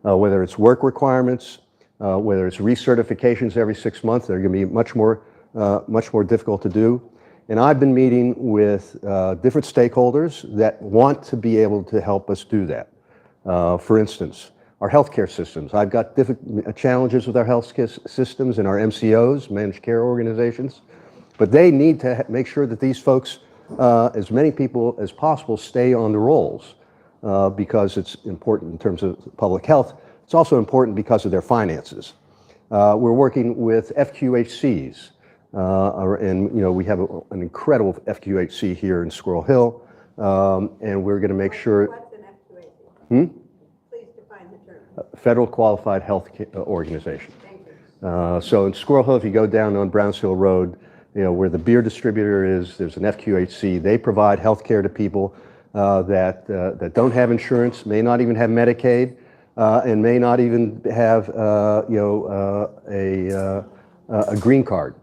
Whether it's work requirements, whether it's recertifications every 6 months, they're going to be much more difficult to do. And I've been meeting with different stakeholders that want to be able to help us do that. For instance, our healthcare systems. I've got different challenges with our healthcare systems and our MCOs, managed care organizations, but they need to make sure that these folks, as many people as possible, stay on the rolls because it's important in terms of public health. It's also important because of their finances. We're working with FQHCs, and you know, we have an incredible FQHC here in Squirrel Hill, and we're going to make sure. What's an FQHC? Please define the term. Federal Qualified Health Organization. Thank you. So in Squirrel Hill, if you go down on Brownsville Road, you know, where the beer distributor is, there's an FQHC. They provide health care to people that don't have insurance, may not even have Medicaid, and may not even have a green card.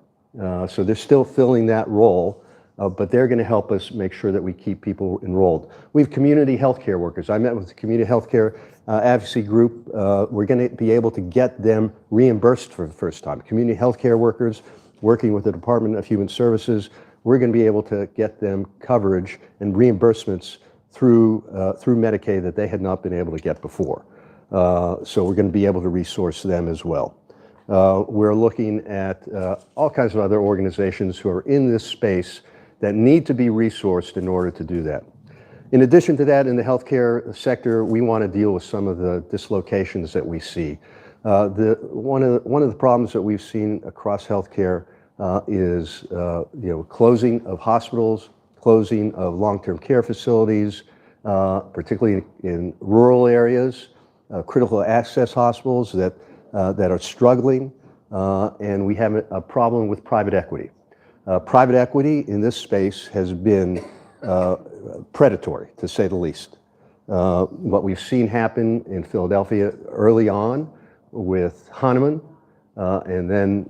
So they're still filling that role, but they're going to help us make sure that we keep people enrolled. We have community healthcare workers. I met with the community healthcare advocacy group. We're going to be able to get them reimbursed for the first time. Community healthcare workers working with the Department of Human Services. we're going to be able to get them coverage and reimbursements through Medicaid that they had not been able to get before. So we're going to be able to resource them as well. We're looking at all kinds of other organizations who are in this space that need to be resourced in order to do that. In addition to that, in the healthcare sector, we want to deal with some of the dislocations that we see. One of the problems that we've seen across healthcare is closing of hospitals, closing of long-term care facilities, particularly in rural areas, critical access hospitals that are struggling, and we have a problem with private equity. Private equity in this space has been predatory, to say the least. What we've seen happen in Philadelphia early on with Hahnemann, and then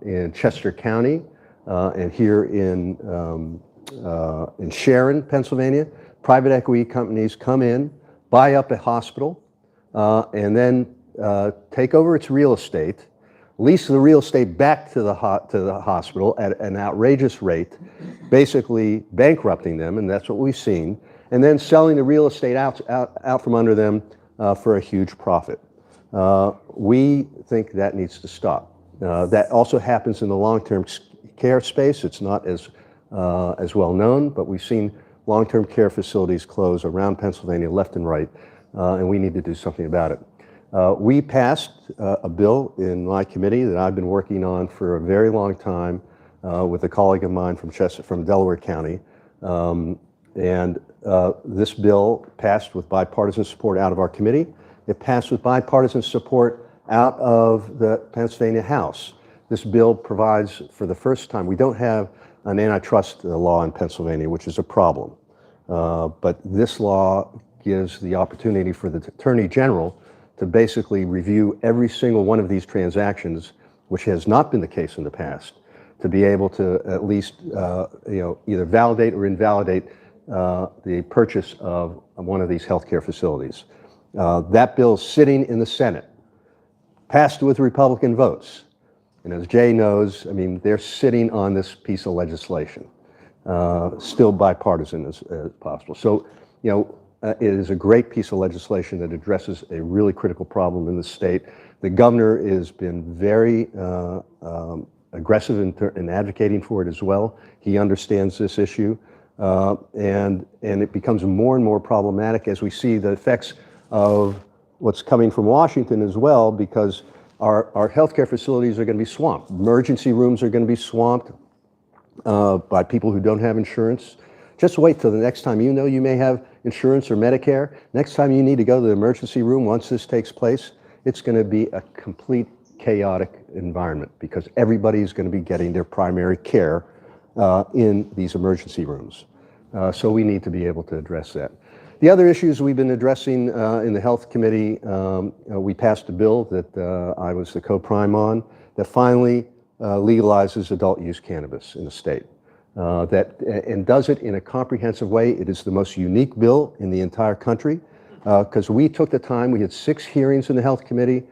in Chester County, and here in Sharon, Pennsylvania, private equity companies come in, buy up a hospital, and then take over its real estate, lease the real estate back to the hospital at an outrageous rate, basically bankrupting them, and that's what we've seen, and then selling the real estate out from under them for a huge profit. We think that needs to stop. That also happens in the long-term care space. It's not as well known, but we've seen long-term care facilities close around Pennsylvania left and right, and we need to do something about it. We passed a bill in my committee that I've been working on for a very long time with a colleague of mine from Delaware County. This bill passed with bipartisan support out of our committee. It passed with bipartisan support out of the Pennsylvania House. This bill provides, for the first time, we don't have an antitrust law in Pennsylvania, which is a problem. But this law gives the opportunity for the Attorney General to basically review every single one of these transactions, which has not been the case in the past, to be able to at least either validate or invalidate the purchase of one of these healthcare facilities. That bill's sitting in the Senate, passed with Republican votes. And as Jay knows, I mean, they're sitting on this piece of legislation, still bipartisan as possible. So, it is a great piece of legislation that addresses a really critical problem in the state. The governor has been very aggressive in advocating for it as well. He understands this issue, and it becomes more and more problematic as we see the effects of what's coming from Washington as well, because our healthcare facilities are going to be swamped. Emergency rooms are going to be swamped by people who don't have insurance. Just wait till the next time you may have insurance or Medicare. Next time you need to go to the emergency room, once this takes place, it's going to be a complete chaotic environment because everybody's going to be getting their primary care in these emergency rooms. So we need to be able to address that. The other issues we've been addressing in the Health Committee, we passed a bill that I was the co-prime on that finally legalizes adult use cannabis in the state. And does it in a comprehensive way. It is the most unique bill in the entire country because we took the time, we had 6 hearings in the Health Committee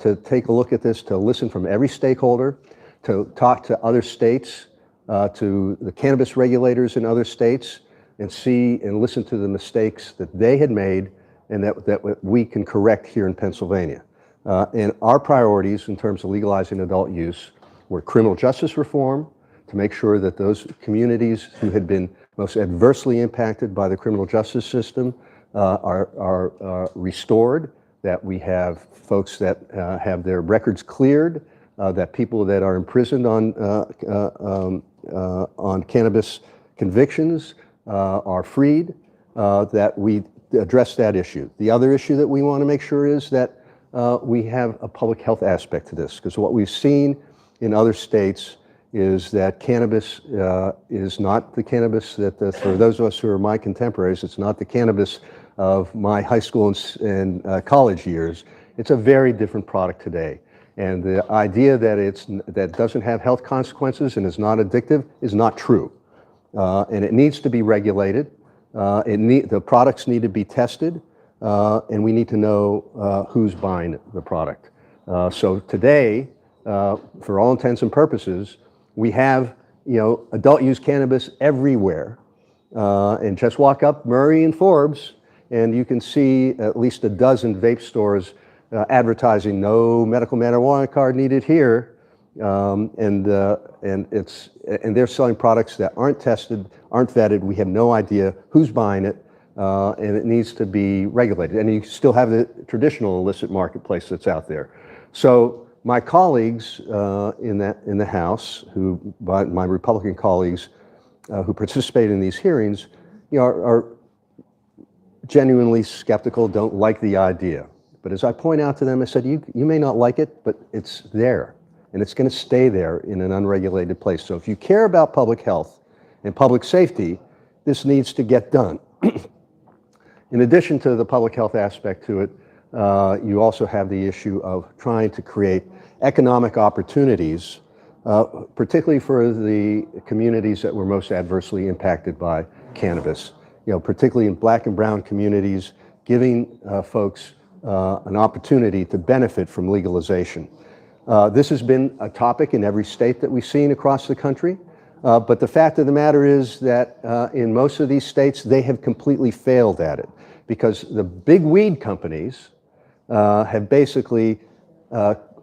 to take a look at this, to listen from every stakeholder, to talk to other states, to the cannabis regulators in other states, and see and listen to the mistakes that they had made and that we can correct here in Pennsylvania. And our priorities in terms of legalizing adult use were criminal justice reform, to make sure that those communities who had been most adversely impacted by the criminal justice system are restored, that we have folks that have their records cleared, that people that are imprisoned on cannabis convictions are freed, that we address that issue. The other issue that we want to make sure is that we have a public health aspect to this, because what we've seen in other states is that cannabis is not the cannabis that, for those of us who are my contemporaries, it's not the cannabis of my high school and college years. It's a very different product today. And the idea that that doesn't have health consequences and is not addictive is not true. And it needs to be regulated. The products need to be tested, and we need to know who's buying the product. So today, for all intents and purposes, we have adult use cannabis everywhere. And just walk up Murray and Forbes, and you can see at least a dozen vape stores advertising no medical marijuana card needed here. And they're selling products that aren't tested, aren't vetted. We have no idea who's buying it, and it needs to be regulated. And you still have the traditional illicit marketplace that's out there. So my colleagues in the House, my Republican colleagues who participate in these hearings, are genuinely skeptical, don't like the idea. But as I point out to them, I said, you may not like it, but it's there. And it's going to stay there in an unregulated place. So if you care about public health and public safety, this needs to get done. In addition to the public health aspect to it, you also have the issue of trying to create economic opportunities, particularly for the communities that were most adversely impacted by cannabis. Particularly in black and brown communities, giving folks an opportunity to benefit from legalization. This has been a topic in every state that we've seen across the country, but the fact of the matter is that in most of these states, they have completely failed at it because the big weed companies have basically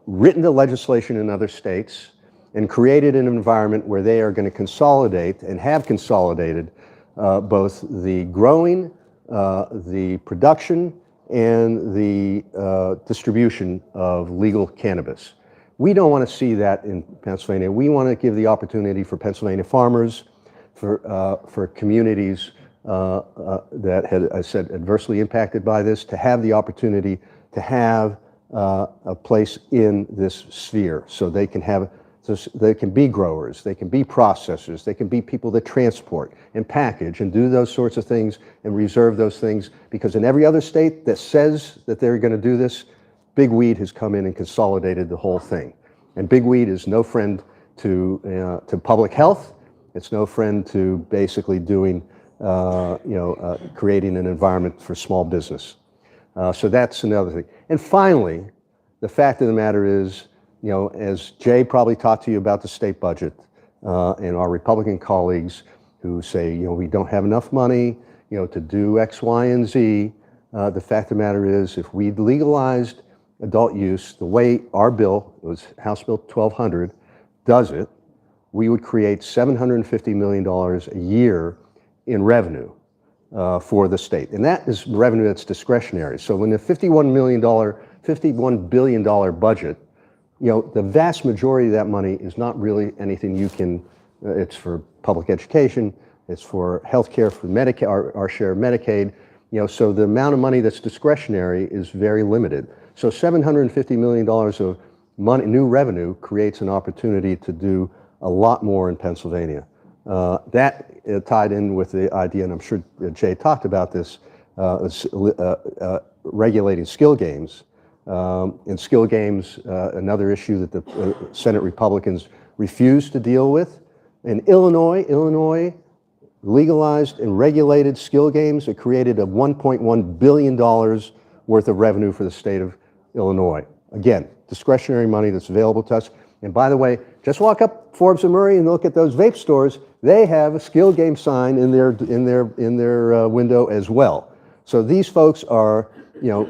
written the legislation in other states and created an environment where they are going to consolidate and have consolidated both the growing, the production, and the distribution of legal cannabis. We don't want to see that in Pennsylvania. We want to give the opportunity for Pennsylvania farmers, for communities that had, I said, adversely impacted by this, to have the opportunity to have a place in this sphere, so they can have, so they can be growers, they can be processors, they can be people that transport and package and do those sorts of things and reserve those things, because in every other state that says that they're going to do this, big weed has come in and consolidated the whole thing. And big weed is no friend to public health. It's no friend to basically doing, creating an environment for small business. So that's another thing. And finally, the fact of the matter is, as Jay probably talked to you about the state budget, and our Republican colleagues who say, we don't have enough money, to do X, Y, and Z. The fact of the matter is, if we legalized adult use the way our bill, it was House Bill 1200, does it, we would create $750 million a year in revenue for the state. And that is revenue that's discretionary. So when the $51 billion budget, the vast majority of that money is not really anything you can, it's for public education, it's for healthcare, for Medicaid, our share of Medicaid, so the amount of money that's discretionary is very limited. So $750 million of money, new revenue, creates an opportunity to do a lot more in Pennsylvania. That tied in with the idea, and I'm sure Jay talked about this, regulating skill games. And skill games, another issue that the Senate Republicans refused to deal with. In Illinois legalized and regulated skill games. It created a $1.1 billion worth of revenue for the state of Illinois. Again, discretionary money that's available to us. And by the way, just walk up Forbes and Murray and look at those vape stores. They have a skill game sign in their window as well. So these folks are,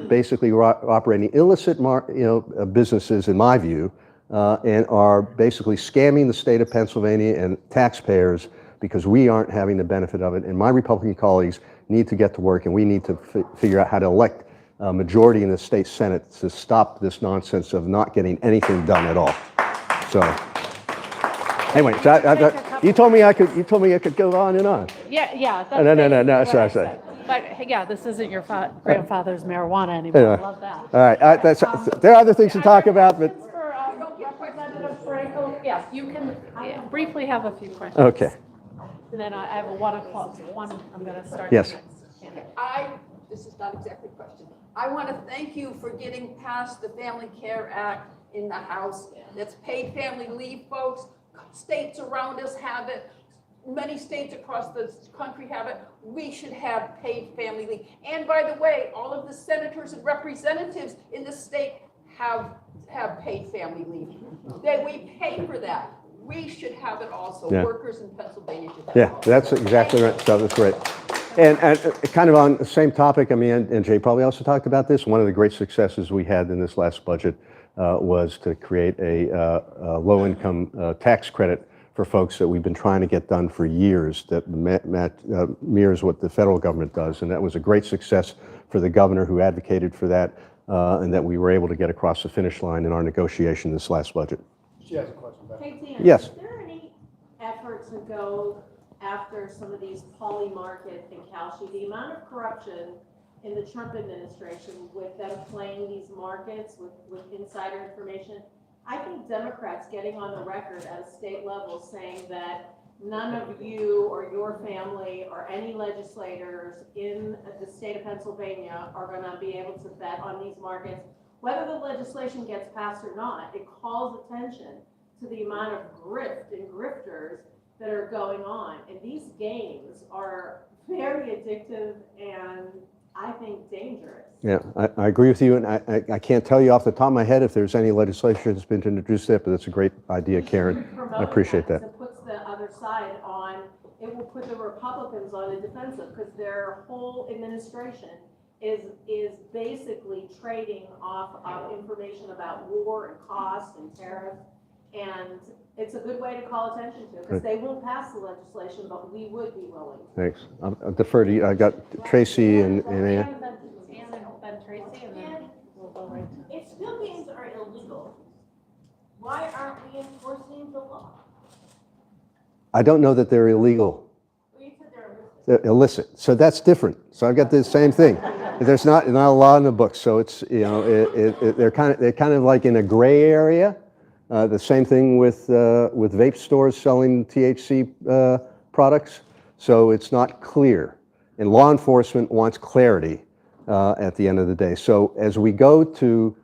basically operating illicit, businesses, in my view, and are basically scamming the state of Pennsylvania and taxpayers because we aren't having the benefit of it. And my Republican colleagues need to get to work, and we need to figure out how to elect a majority in the state Senate to stop this nonsense of not getting anything done at all. So, anyway, so you told me I could go on and on. Yeah. No. Sorry. But yeah, this isn't your grandfather's marijuana anymore. I love that. All right, there are other things to talk about, but For Representative Frankel, yes, you can briefly have a few questions. okay. And then I have a 1 o'clock one. I'm going to start. Yes. This is not exactly a question. I want to thank you for getting past the Family Care Act in the House. That's paid family leave, folks. States around us have it. Many states across the country have it. We should have paid family leave. And by the way, all of the senators and representatives in the state have paid family leave. We pay for that. we should have it also. Yeah. Workers in Pennsylvania should have it Yeah, also. that's exactly right. So that's great. And kind of on the same topic, I mean, and Jay probably also talked about this, one of the great successes we had in this last budget was to create a low-income tax credit for folks that we've been trying to get done for years that mirrors what the federal government does. And that was a great success for the governor who advocated for that and that we were able to get across the finish line in our negotiation this last budget. She has a question back. Hey, Dan. Yes. Is there any effort to go after some of these Poly Market and Calshi? The amount of corruption in the Trump administration with them playing these markets with insider information, I think Democrats getting on the record at a state level saying that none of you or your family or any legislators in the state of Pennsylvania are going to be able to bet on these markets. Whether the legislation gets passed or not, it calls attention to the amount of grift and grifters that are going on. And these games are very addictive and I think dangerous. Yeah, I agree with you, and I can't tell you off the top of my head if there's any legislation that's been introduced yet, but that's a great idea, Karen. I appreciate that. It puts the other side on, it will put the Republicans on the defensive because their whole administration is basically trading off of information about war and cost and tariffs. And it's a good way to call attention to because they won't pass the legislation, but we would be willing. Thanks. I'll defer to you. I got Tracy and Ann. Then Tracy, and then we'll go right to. If skill games are illegal, why aren't we enforcing the law? I don't know that they're illegal. Well, you said they're illicit. They're illicit. So that's different. So I've got the same thing. There's not a law in the book. So it's, you know, they're kind of like in a gray area. The same thing with vape stores selling THC products. So it's not clear. And law enforcement wants clarity at the end of the day. So as we go to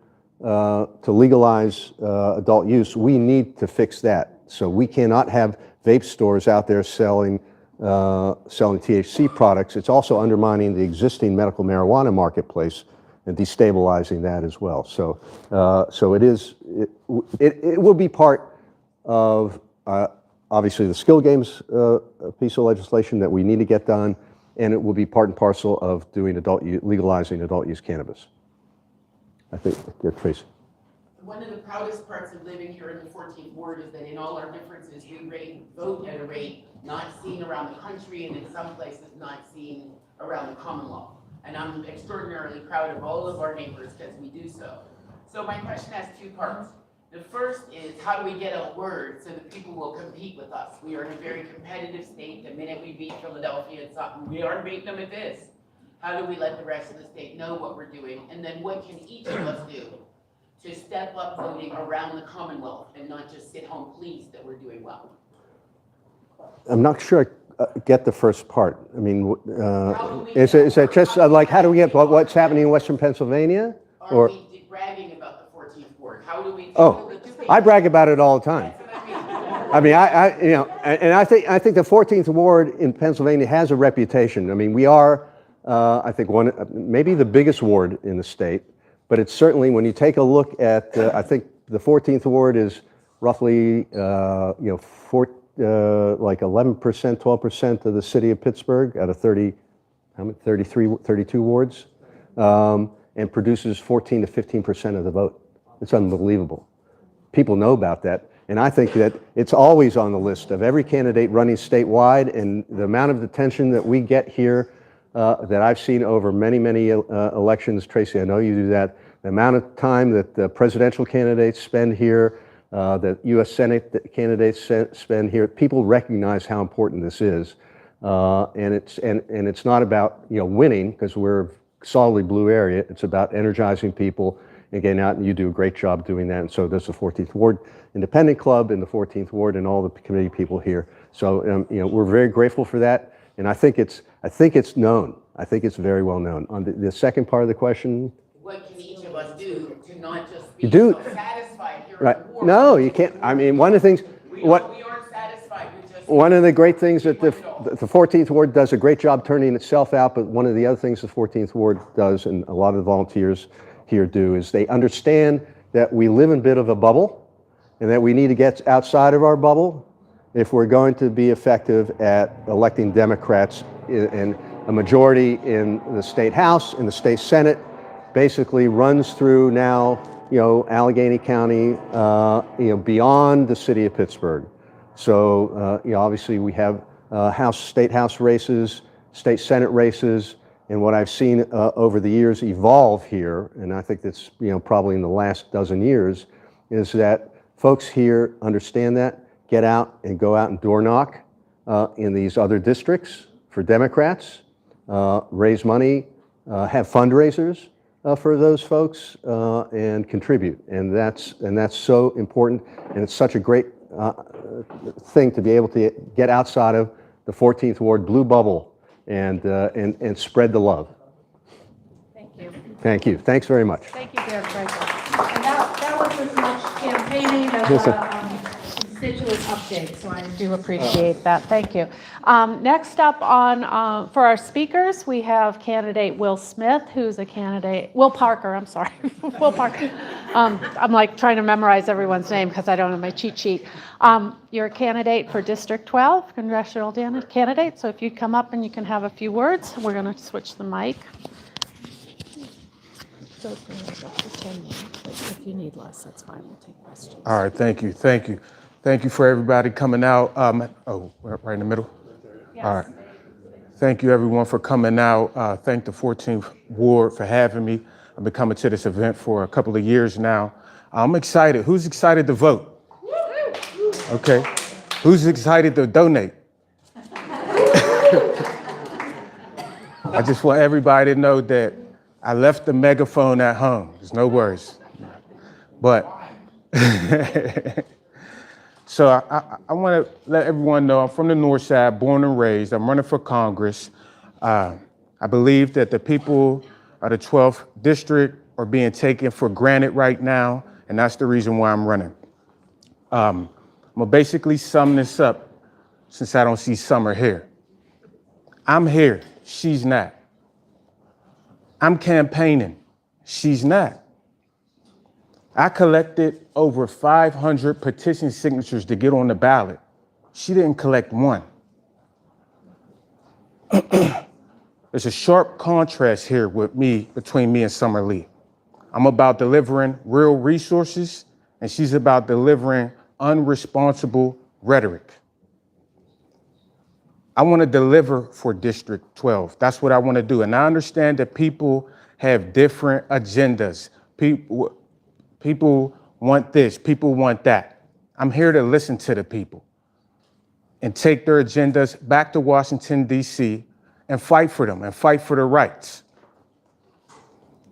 legalize adult use, we need to fix that. So we cannot have vape stores out there selling THC products. It's also undermining the existing medical marijuana marketplace and destabilizing that as well. So it will be part of obviously the skill games piece of legislation that we need to get done, and it will be part and parcel of doing legalizing adult use cannabis. I think, yeah, Tracy. One of the proudest parts of living here in the 14th Ward is that in all our differences, we vote at a rate not seen around the country and in some places not seen around the common law. And I'm extraordinarily proud of all of our neighbors because we do so. So my question has two parts. The first is, how do we get a word so that people will compete with us? We are in a very competitive state. The minute we beat Philadelphia, it's something, we aren't beating them at this. How do we let the rest of the state know what we're doing? And then what can each of us do to step up voting around the Commonwealth and not just sit home pleased that we're doing well? I'm not sure I get the first part. I mean, is it just like, how do we get what's happening in Western Pennsylvania? Are we bragging about the 14th Ward? How do we? I brag about it all the time. I mean, you know, and I think the 14th Ward in Pennsylvania has a reputation. I mean, we are, I think, maybe the biggest ward in the state, but it's certainly, when you take a look at, I think the 14th Ward is roughly, like 11%, 12% of the city of Pittsburgh out of 32 wards, and produces 14 to 15% of the vote. It's unbelievable. People know about that. And I think that it's always on the list of every candidate running statewide, and the amount of attention that we get here that I've seen over many, many elections, Tracy, I know you do that, the amount of time that the presidential candidates spend here, that U.S. Senate candidates spend here, people recognize how important this is. And it's not about, you know, winning, because we're a solidly blue area. It's about energizing people and getting out, and you do a great job doing that, and so does the 14th Ward Independent Club and the 14th Ward and all the committee people here. So you know, we're very grateful for that, and I think it's known. I think it's very well known. On the second part of the question, What can each of us do to not just be satisfied here right? in the Ward? No, you can't. I mean, one of the things We aren't satisfied with just. One of the great things that the 14th Ward does a great job turning itself out, but one of the other things the 14th Ward does, and a lot of the volunteers here do, is they understand that we live in a bit of a bubble, and that we need to get outside of our bubble if we're going to be effective at electing Democrats in a majority in the state House, in the state Senate, basically runs through now, Allegheny County, beyond the city of Pittsburgh. So, obviously we have state House races, state Senate races, and what I've seen over the years evolve here, and I think that's, probably in the last dozen years, is that folks here understand that, get out and go out and door knock in these other districts for Democrats, raise money, have fundraisers for those folks, and contribute. And that's so important, and it's such a great thing to be able to get outside of the 14th Ward blue bubble and spread the love. Thank you. Thank you. Thanks very much. Thank you, Deb. And that was as much campaigning as constituent update, so I do appreciate that. Thank you. Next up for our speakers, we have candidate Will Smith, who's a candidate, Will Parker, I'm sorry, Will Parker. I'm like trying to memorize everyone's name because I don't have my cheat sheet. You're a candidate for District 12, congressional candidate, so if you'd come up and you can have a few words, we're going to switch the mic. So it's going to go for 10 minutes, but if you need less, that's fine, we'll take questions. All right, thank you. Thank you for everybody coming out. Right in the middle? Yes. All right. Thank you everyone for coming out. Thank the 14th Ward for having me. I've been coming to this event for a couple of years now. I'm excited. Who's excited to vote? Okay. Who's excited to donate? I just want everybody to know that I left the megaphone at home. There's no worries. But so I want to let everyone know I'm from the North Side, born and raised. I'm running for Congress. I believe that the people of the 12th District are being taken for granted right now, and that's the reason why I'm running. I'm gonna basically sum this up since I don't see Summer here. I'm here, she's not. I'm campaigning, she's not. I collected over 500 petition signatures to get on the ballot. She didn't collect one. There's a sharp contrast here between me and Summer Lee. I'm about delivering real resources, and she's about delivering unresponsible rhetoric. I want to deliver for District 12. That's what I want to do. And I understand that people have different agendas. People want this, people want that. I'm here to listen to the people and take their agendas back to Washington, D.C. and fight for them and fight for their rights.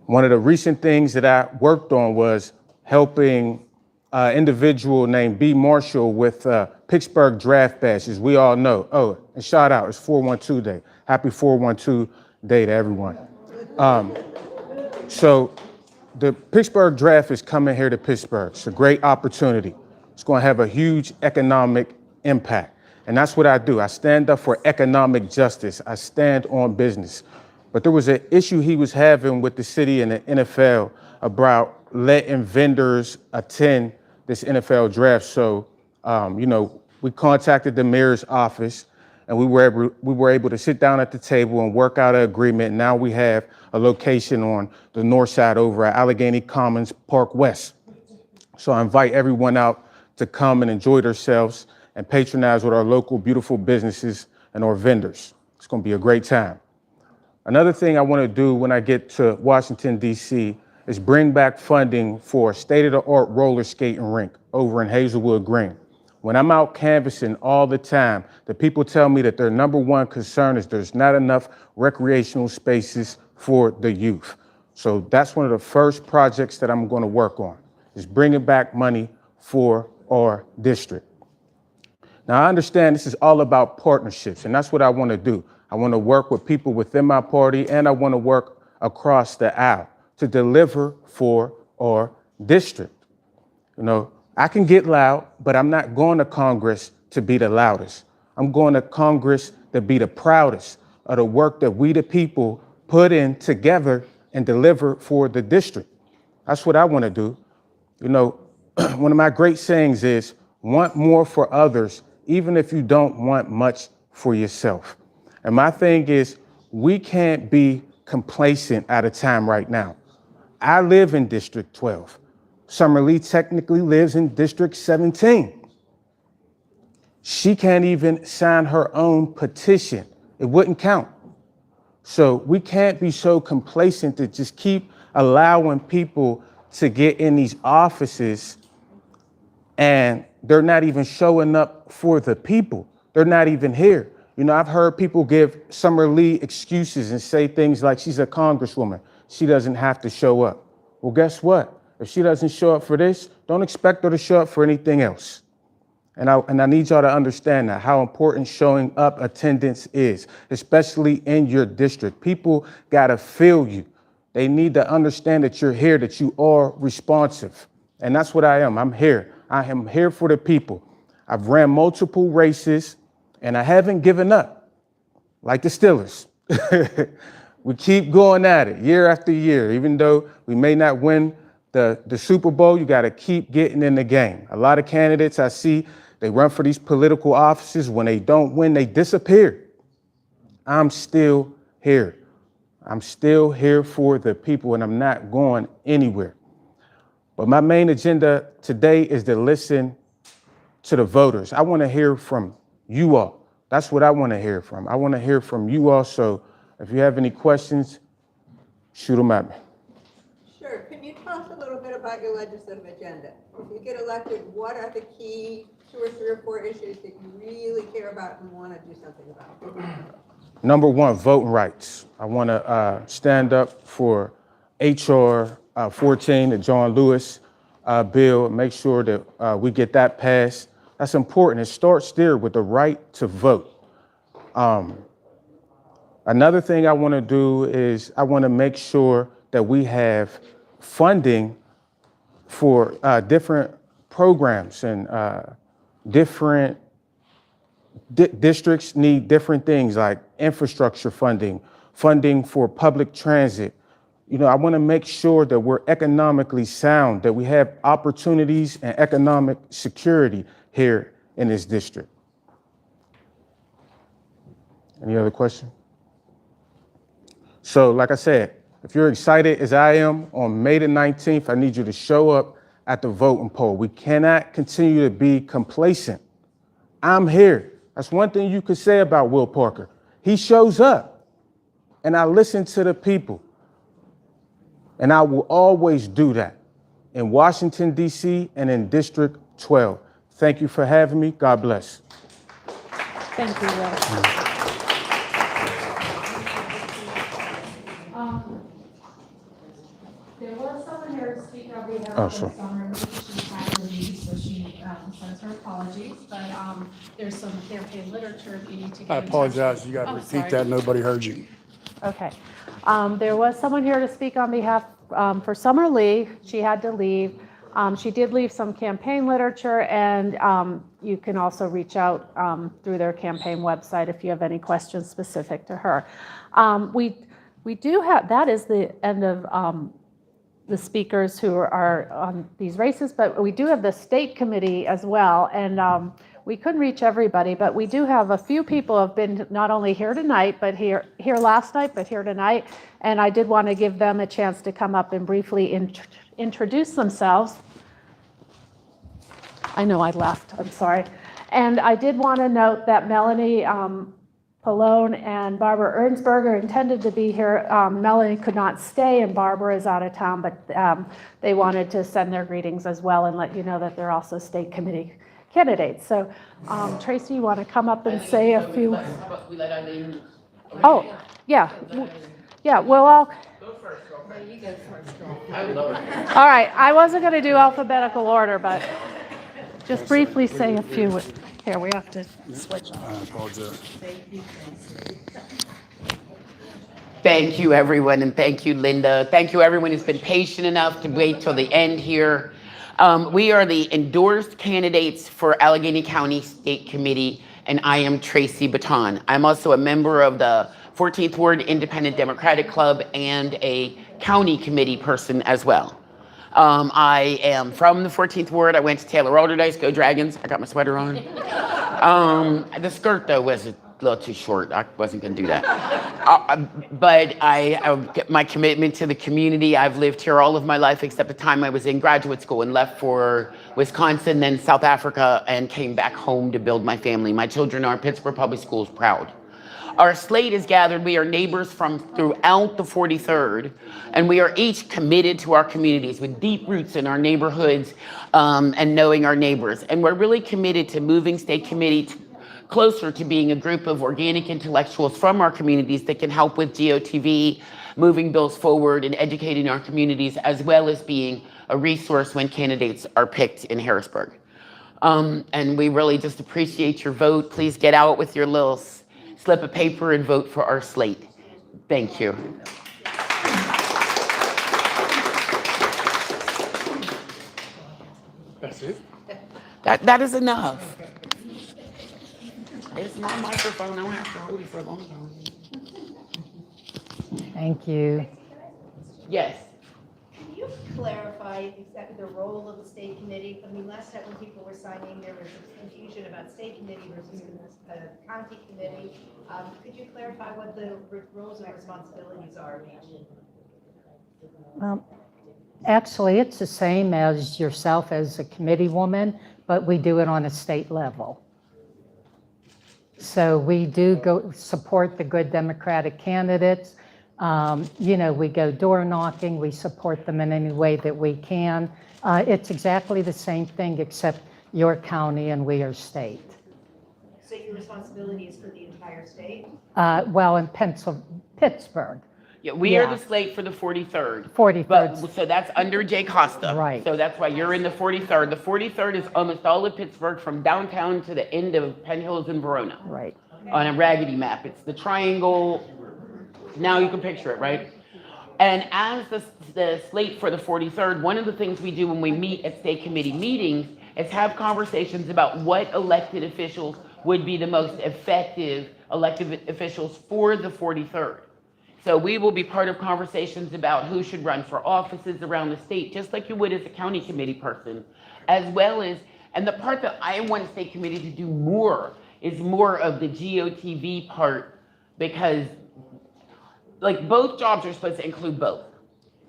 One of the recent things that I worked on was helping an individual named B. Marshall with Pittsburgh draft badges. We all know. Oh, and shout out, it's 412 Day. Happy 412 Day to everyone. So the Pittsburgh draft is coming here to Pittsburgh. It's a great opportunity. It's going to have a huge economic impact. And that's what I do. I stand up for economic justice. I stand on business. But there was an issue he was having with the city and the NFL about letting vendors attend this NFL draft. So, we contacted the mayor's office, and we were able to sit down at the table and work out an agreement. Now we have a location on the north side over at Allegheny Commons Park West. So I invite everyone out to come and enjoy themselves and patronize with our local beautiful businesses and our vendors. It's going to be a great time. Another thing I want to do when I get to Washington, D.C. is bring back funding for a state-of-the-art roller skating rink over in Hazelwood Green. When I'm out canvassing all the time, the people tell me that their number one concern is there's not enough recreational spaces for the youth. So that's one of the first projects that I'm going to work on, is bringing back money for our district. Now, I understand this is all about partnerships, and that's what I want to do. I want to work with people within my party, and I want to work across the aisle to deliver for our district. I can get loud, but I'm not going to Congress to be the loudest. I'm going to Congress to be the proudest of the work that we, the people, put in together and deliver for the district. That's what I want to do. one of my great sayings is, want more for others, even if you don't want much for yourself. And my thing is, we can't be complacent at a time right now. I live in District 12. Summer Lee technically lives in District 17. She can't even sign her own petition. It wouldn't count. So we can't be so complacent to just keep allowing people to get in these offices and they're not even showing up for the people. They're not even here. You know, I've heard people give Summer Lee excuses and say things like she's a congresswoman. She doesn't have to show up. Well, guess what? If she doesn't show up for this, don't expect her to show up for anything else. And I need y'all to understand that, how important showing up attendance is, especially in your district. People gotta feel you. They need to understand that you're here, that you are responsive. And that's what I am. I'm here. I am here for the people. I've ran multiple races and I haven't given up, like the Steelers. We keep going at it year after year. Even though we may not win the Super Bowl, you gotta keep getting in the game. A lot of candidates I see, they run for these political offices. When they don't win, they disappear. I'm still here. I'm still here for the people and I'm not going anywhere. But my main agenda today is to listen to the voters. I want to hear from you all. That's what I want to hear from. I want to hear from you all. So if you have any questions, shoot them at me. Sure. Can you tell us a little bit about your legislative agenda? If you get elected, what are the key 2 or 3 or 4 issues that you really care about and want to do something about? Number one, voting rights. I want to stand up for HR 14, the John Lewis bill, and make sure that we get that passed. That's important. It starts there with the right to vote. Another thing I want to do is I want to make sure that we have funding for different programs and different districts need different things like infrastructure funding, funding for public transit. You know, I want to make sure that we're economically sound, that we have opportunities and economic security here in this district. Any other question? So, like I said, if you're excited as I am on May the 19th, I need you to show up at the voting poll. We cannot continue to be complacent. I'm here. That's one thing you could say about Will Parker. He shows up, and I listen to the people. And I will always do that in Washington, D.C. and in District 12. Thank you for having me. God bless. Thank you, Will. There was someone here to speak on behalf of Summer. She had to leave, so she sends her apologies, but there's some campaign literature if you need to get I in touch apologize. with. You got to Oh, repeat sorry. that. Nobody heard you. Okay. There was someone here to speak on behalf for Summer Lee. She had to leave. She did leave some campaign literature, and you can also reach out through their campaign website if you have any questions specific to her. We do have, that is the end of the speakers who are on these races, but we do have the state committee as well, and we couldn't reach everybody, but we do have a few people have been not only here tonight, but here last night, but here tonight, and I did want to give them a chance to come up and briefly introduce themselves. I know I left, I'm sorry. And I did want to note that Melanie Pallone and Barbara Ernsberger intended to be here. Melanie could not stay and Barbara is out of town, but they wanted to send their greetings as well and let you know that they're also state committee candidates. So Tracy, you want to come up and say a few? How about we let Eileen? Oh, yeah. Yeah, we'll all. Go first, girlfriend. You go first, girlfriend. All right, I wasn't going to do alphabetical order, but just briefly say a few. Here, we have to switch on. I apologize. Thank you, everyone, and thank you, Linda. Thank you, everyone who's been patient enough to wait till the end here. We are the endorsed candidates for Allegheny County State Committee, and I am Tracy Baton. I'm also a member of the 14th Ward Independent Democratic Club and a county committee person as well. I am from the 14th Ward. I went to Taylor Alderdice, go Dragons. I got my sweater on. The skirt, though, was a little too short. I wasn't going to do that. But my commitment to the community, I've lived here all of my life except the time I was in graduate school and left for Wisconsin, then South Africa, and came back home to build my family. My children are Pittsburgh Public Schools proud. Our slate is gathered. We are neighbors from throughout the 43rd, and we are each committed to our communities with deep roots in our neighborhoods and knowing our neighbors. And we're really committed to moving State Committee closer to being a group of organic intellectuals from our communities that can help with GOTV, moving bills forward and educating our communities, as well as being a resource when candidates are picked in Harrisburg. And we really just appreciate your vote. Please get out with your little slip of paper and vote for our slate. Thank you. That's it? That is enough. It's my microphone. I don't have to hold it for a long time. Thank you. Yes. Can you clarify exactly the role of the state committee? I mean, last time when people were signing, there was confusion about state committee versus county committee. Could you clarify what the roles and responsibilities are of each? Actually, it's the same as yourself as a committee woman, but we do it on a state level. So we do go support the good Democratic candidates. We go door knocking, we support them in any way that we can. It's exactly the same thing except your county and we are state. So your responsibility is for the entire state? Well, in Pittsburgh. Yeah, we are the slate for the 43rd. 43rd. But, so that's under Jay Costa. Right. So that's why you're in the 43rd. The 43rd is almost all of Pittsburgh from downtown to the end of Penn Hills and Verona. Right. On a raggedy map. It's the triangle. Now you can picture it, right? And as the slate for the 43rd, one of the things we do when we meet at state committee meetings is have conversations about what elected officials would be the most effective elected officials for the 43rd. So we will be part of conversations about who should run for offices around the state, just like you would as a county committee person, as well as, and the part that I want state committee to do more is more of the GOTV part, because like both jobs are supposed to include both.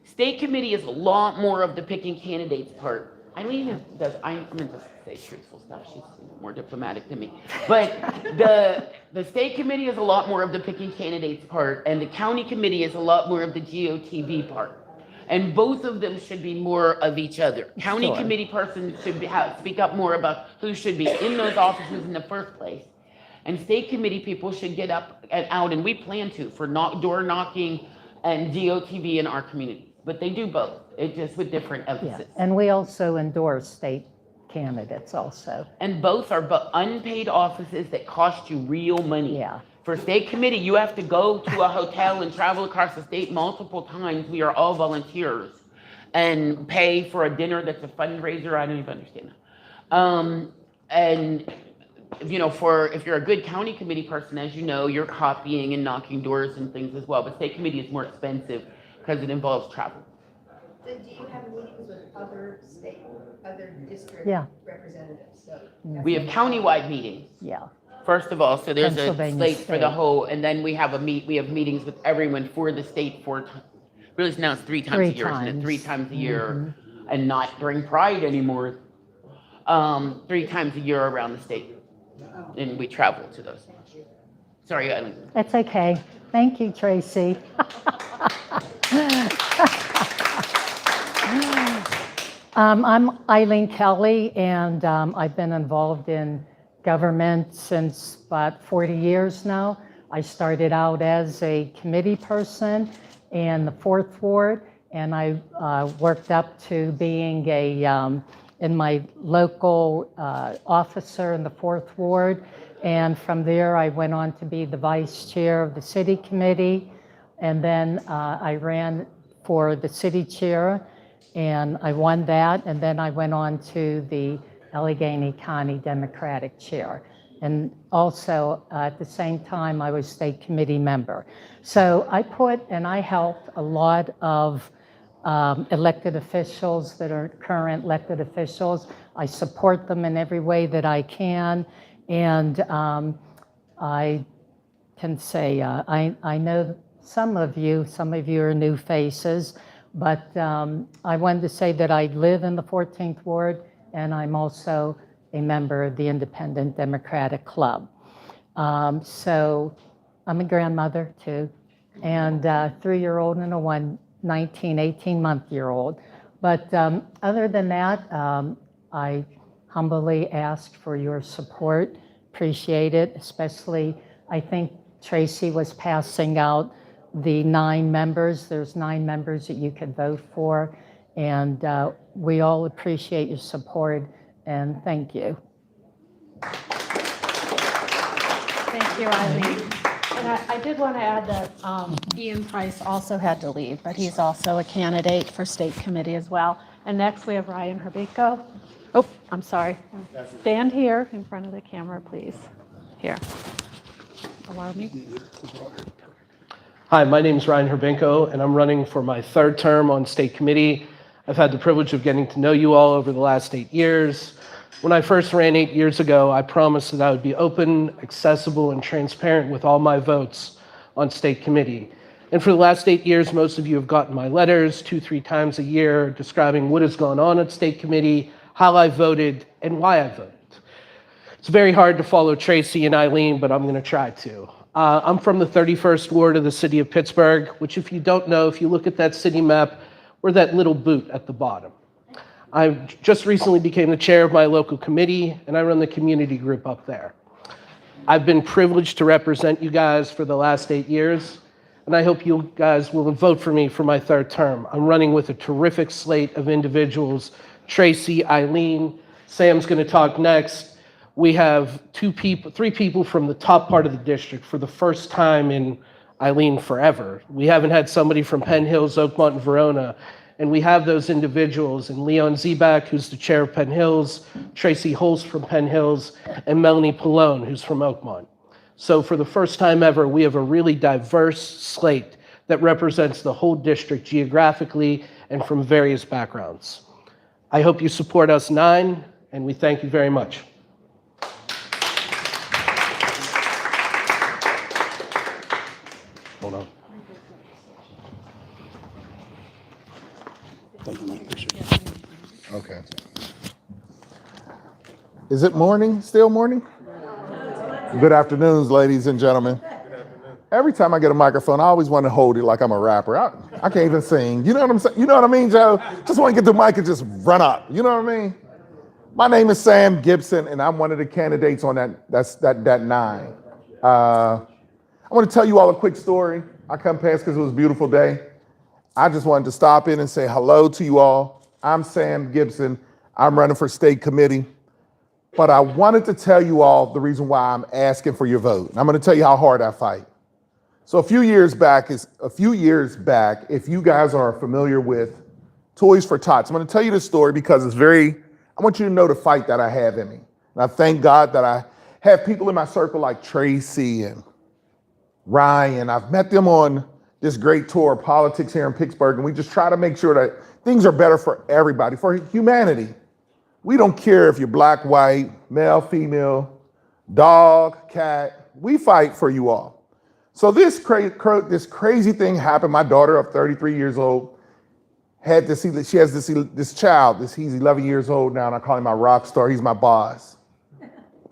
State committee is a lot more of the picking candidates part. Eileen does, I'm going to say truthful stuff, she's more diplomatic than me. But the state committee is a lot more of the picking candidates part, and the county committee is a lot more of the GOTV part. And both of them should be more of each other. County Sure. committee person should speak up more about who should be in those offices in the first place. And state committee people should get up and out, and we plan to, for door knocking and GOTV in our communities. But they do both, it's just with different Yeah. emphasis. And we also endorse state candidates also. And both are unpaid offices that cost you real money. Yeah. For state committee, you have to go to a hotel and travel across the state multiple times. We are all volunteers and pay for a dinner that's a fundraiser. I don't even understand that. And if you're a good county committee person, as you know, you're copying and knocking doors and things as well. But state committee is more expensive because it involves travel. Then do you have meetings with other district Yeah. representatives? So We have countywide meetings. Yeah. First of all, so there's a Pennsylvania slate for the State. whole, and then we have meetings with everyone for the state 4 times. Really, now it's 3 times a year, isn't it? 3 times a year, and not during Pride anymore. 3 times a year around the state, and we travel to those. Sorry, Eileen. That's okay. Thank you, Tracy. I'm Eileen Kelly, and I've been involved in government since about 40 years now. I started out as a committee person in the 4th Ward, and I worked up to being in my local officer in the 4th Ward. And from there, I went on to be the vice chair of the city committee. And then I ran for the city chair, and I won that. And then I went on to the Allegheny County Democratic chair. And also, at the same time, I was state committee member. So I put and I helped a lot of elected officials that are current elected officials. I support them in every way that I can. And I can say, I know some of you are new faces, but I wanted to say that I live in the 14th Ward, and I'm also a member of the Independent Democratic Club. So I'm a grandmother too, and a 3-year-old and a 18-month-year-old. But other than that, I humbly ask for your support, appreciate it, especially I think Tracy was passing out the 9 members. There's 9 members that you could vote for, and we all appreciate your support, and thank you. Thank you, Eileen. And I did want to add that Ian Price also had to leave, but he's also a candidate for state committee as well. And next we have Ryan Herbiko. Oh, I'm sorry. Stand here in front of the camera, please. Here. Allow me. Hi, my name is Ryan Herbinko, and I'm running for my 3rd term on state committee. I've had the privilege of getting to know you all over the last 8 years. When I first ran 8 years ago, I promised that I would be open, accessible, and transparent with all my votes on state committee. And for the last 8 years, most of you have gotten my letters 2-3 times a year describing what has gone on at state committee, how I voted, and why I voted. It's very hard to follow Tracy and Eileen, but I'm going to try to. I'm from the 31st Ward of the city of Pittsburgh, which if you don't know, if you look at that city map, we're that little boot at the bottom. I just recently became the chair of my local committee, and I run the community group up there. I've been privileged to represent you guys for the last 8 years, and I hope you guys will vote for me for my 3rd term. I'm running with a terrific slate of individuals, Tracy, Eileen, Sam's going to talk next. We have 3 people from the top part of the district for the first time in, Eileen, forever. We haven't had somebody from Penn Hills, Oakmont, and Verona. And we have those individuals, and Leon Zebak, who's the chair of Penn Hills, Tracy Holst from Penn Hills, and Melanie Pallone, who's from Oakmont. So for the first time ever, we have a really diverse slate that represents the whole district geographically and from various backgrounds. I hope you support us 9, and we thank you very much. Hold on. Okay. Is it morning? Still morning? Good afternoons, ladies and gentlemen. Every time I get a microphone, I always want to hold it like I'm a rapper. I can't even sing. You know what I'm saying? You know what I mean, Joe? Just want to get the mic and just run up. You know what I mean? My name is Sam Gibson, and I'm one of the candidates on that 9. I want to tell you all a quick story. I come past because it was a beautiful day. I just wanted to stop in and say hello to you all. I'm Sam Gibson. I'm running for state committee. But I wanted to tell you all the reason why I'm asking for your vote. And I'm going to tell you how hard I fight. So a few years back, if you guys are familiar with Toys for Tots, I'm going to tell you this story because I want you to know the fight that I have in me. And I thank God that I have people in my circle like Tracy and Ryan. I've met them on this great tour of politics here in Pittsburgh, and we just try to make sure that things are better for everybody, for humanity. We don't care if you're black, white, male, female, dog, cat. We fight for you all. So this crazy thing happened. My daughter of 33 years old had to see that she has to see this child. He's 11 years old now, and I call him my rock star. He's my boss.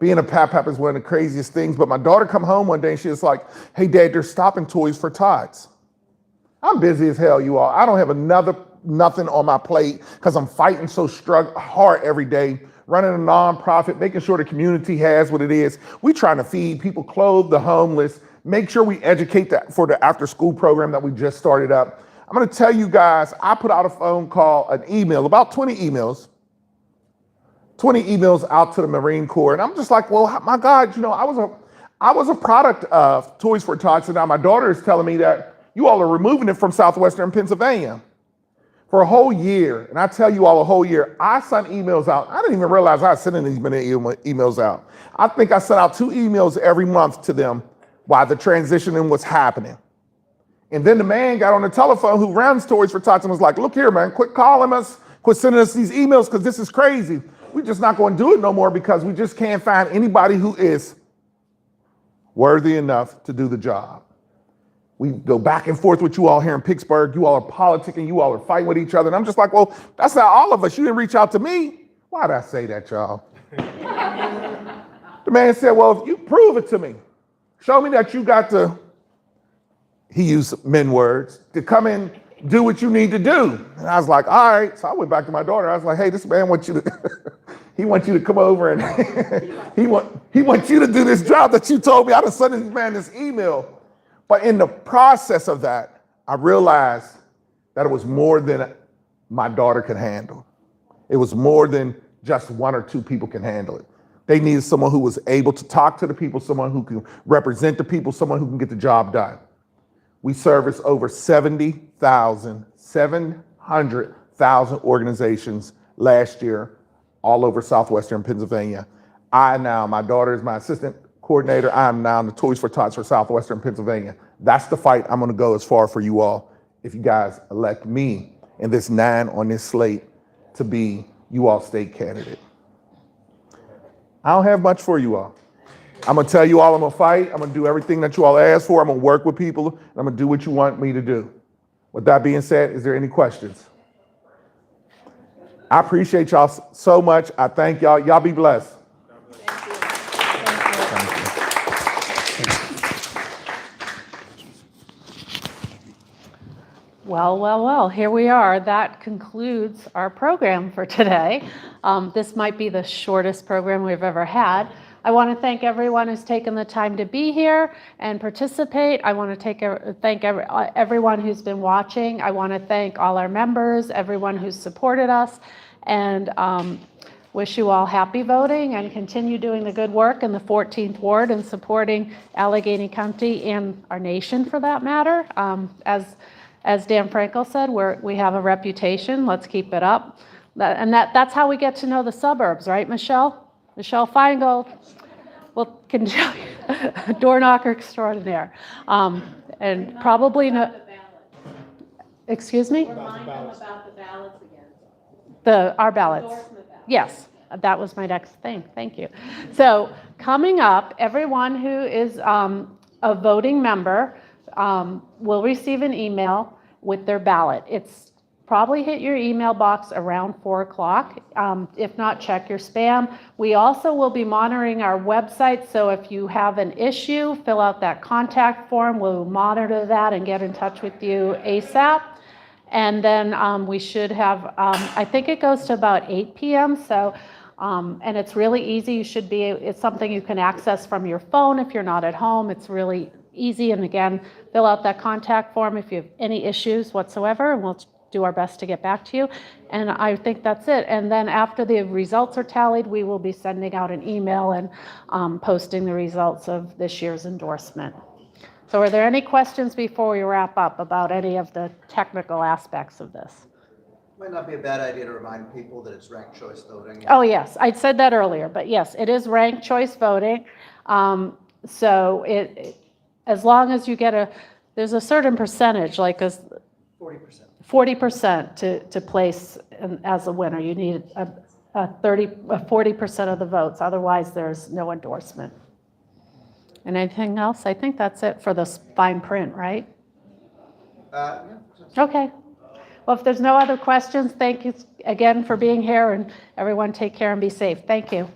Being a pap is one of the craziest things. But my daughter come home one day and she was like, "Hey, Dad, they're stopping Toys for Tots." I'm busy as hell, you all. I don't have nothing on my plate because I'm fighting so hard every day, running a nonprofit, making sure the community has what it is. We trying to feed people, clothe the homeless, make sure we educate for the after-school program that we just started up. I'm going to tell you guys, I put out a phone call, an email, about 20 emails out to the Marine Corps. And I'm just like, well, my God, I was a product of Toys for Tots, and now my daughter is telling me that you all are removing it from Southwestern Pennsylvania for a whole year. And I tell you all, a whole year, I sent emails out. I didn't even realize I was sending these many emails out. I think I sent out 2 emails every month to them while the transitioning was happening. And then the man got on the telephone who runs Toys for Tots and was like, look here, man, quit calling us, quit sending us these emails because this is crazy. We're just not going to do it no more because we just can't find anybody who is worthy enough to do the job. We go back and forth with you all here in Pittsburgh. You all are politicking. You all are fighting with each other. And I'm just like, well, that's not all of us. You didn't reach out to me. Why did I say that, y'all? The man said, well, if you prove it to me, show me that you got to, he used men words, to come and do what you need to do. And I was like, all right. So I went back to my daughter. I was like, hey, this man wants you to, he wants you to come over and he wants you to do this job that you told me. I just sent this man this email. But in the process of that, I realized that it was more than my daughter could handle. It was more than just one or two people can handle it. They needed someone who was able to talk to the people, someone who can represent the people, someone who can get the job done. We service over 700,000 organizations last year, all over Southwestern Pennsylvania. My daughter is my assistant coordinator. I am now the Toys for Tots for Southwestern Pennsylvania. That's the fight I'm gonna go as far for you all if you guys elect me and this 9 on this slate to be you all state candidate. I don't have much for you all. I'm gonna tell you all I'm gonna fight. I'm gonna do everything that you all ask for. I'm gonna work with people and I'm gonna do what you want me to do. With that being said, is there any questions? I appreciate y'all so much. I thank y'all. Y'all be blessed. Well, here we are. That concludes our program for today. This might be the shortest program we've ever had. I want to thank everyone who's taken the time to be here and participate. I want to thank everyone who's been watching. I want to thank all our members, everyone who's supported us, and wish you all happy voting and continue doing the good work in the 14th Ward and supporting Allegheny County and our nation for that matter. As Dan Frankel said, we have a reputation. Let's keep it up. That's how we get to know the suburbs, right, Michelle? Michelle Feingold, can tell you, door knocker extraordinaire. And probably no. Excuse me? Remind them about the ballots again. Our ballots. Yes, that was my next thing. Thank you. So coming up, everyone who is a voting member will receive an email with their ballot. It's probably hit your email box around 4 o'clock. If not, check your spam. We also will be monitoring our website, so if you have an issue, fill out that contact form. We'll monitor that and get in touch with you ASAP. And then we should have, I think it goes to about 8 p.m. So, and it's really easy. It's something you can access from your phone if you're not at home. It's really easy. And again, fill out that contact form if you have any issues whatsoever, and we'll do our best to get back to you. And I think that's it. And then after the results are tallied, we will be sending out an email and posting the results of this year's endorsement. So are there any questions before we wrap up about any of the technical aspects of this? Might not be a bad idea to remind people that it's ranked choice voting. Oh, yes, I said that earlier, but yes, it is ranked choice voting. So as long as you get there's a certain percentage, like 40% to place as a winner. You need a 40% of the votes, otherwise there's no endorsement. And anything else? I think that's it for the fine print, right? Yeah. Okay. Well, if there's no other questions, thank you again for being here, and everyone take care and be safe. Thank you.